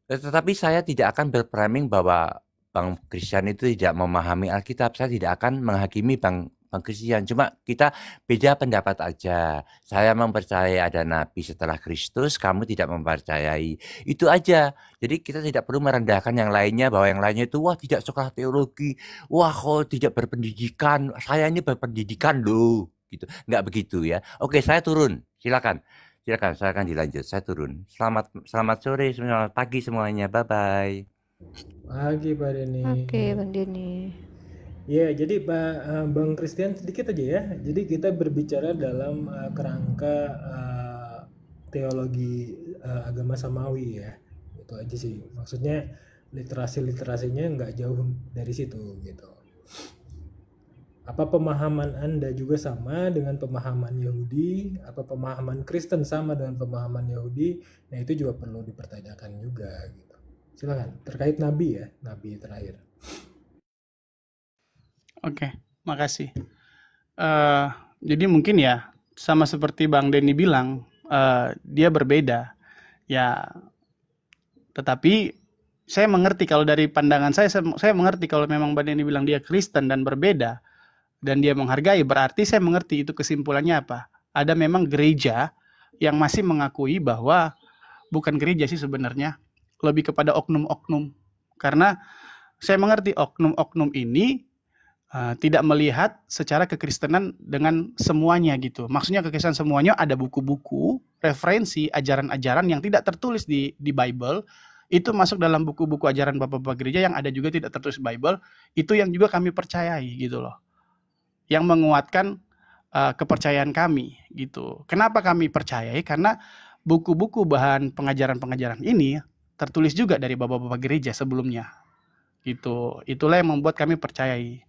Tetapi saya tidak akan berframing bahwa Bang Christian itu tidak memahami Alkitab. Saya tidak akan menghakimi Bang Christian. Cuma kita beda pendapat aja. Saya mempercayai ada nabi setelah Kristus, kamu tidak mempercayai. Itu aja. Jadi kita tidak perlu merendahkan yang lainnya, bahwa yang lainnya itu wah tidak sekolah teologi, wah kok tidak berpendidikan. Saya ini berpendidikan loh. Gitu. Nggak begitu ya. Oke, saya turun. Silakan, saya akan dilanjut. Saya turun. Selamat sore, selamat pagi semuanya. Bye bye. Pagi Pak Denny. Oke, Bang Denny. Ya, jadi Bang Christian sedikit aja ya. Jadi kita berbicara dalam kerangka teologi agama samawi ya. Itu aja sih. Maksudnya literasinya nggak jauh dari situ gitu. Apa pemahaman Anda juga sama dengan pemahaman Yahudi? Apa pemahaman Kristen sama dengan pemahaman Yahudi? Nah, itu juga perlu dipertanyakan juga gitu. Silakan. Terkait nabi ya, nabi terakhir. Oke, makasih. Jadi mungkin ya sama seperti Bang Denny bilang, dia berbeda. Ya, tetapi saya mengerti kalau dari pandangan saya mengerti kalau memang Bang Denny bilang dia Kristen dan berbeda dan dia menghargai, berarti saya mengerti itu kesimpulannya apa. Ada memang gereja yang masih mengakui bahwa bukan gereja sih sebenarnya, lebih kepada oknum-oknum. Karena saya mengerti oknum-oknum ini tidak melihat secara kekristenan dengan semuanya gitu. Maksudnya kekristenan semuanya ada buku-buku, referensi, ajaran-ajaran yang tidak tertulis di Bible, itu masuk dalam buku-buku ajaran bapak-bapak gereja yang ada juga tidak tertulis Bible, itu yang juga kami percayai gitu loh. Yang menguatkan kepercayaan kami gitu. Kenapa kami percayai? Karena buku-buku bahan pengajaran-pengajaran ini tertulis juga dari bapak-bapak gereja sebelumnya. Gitu. Itulah yang membuat kami percayai.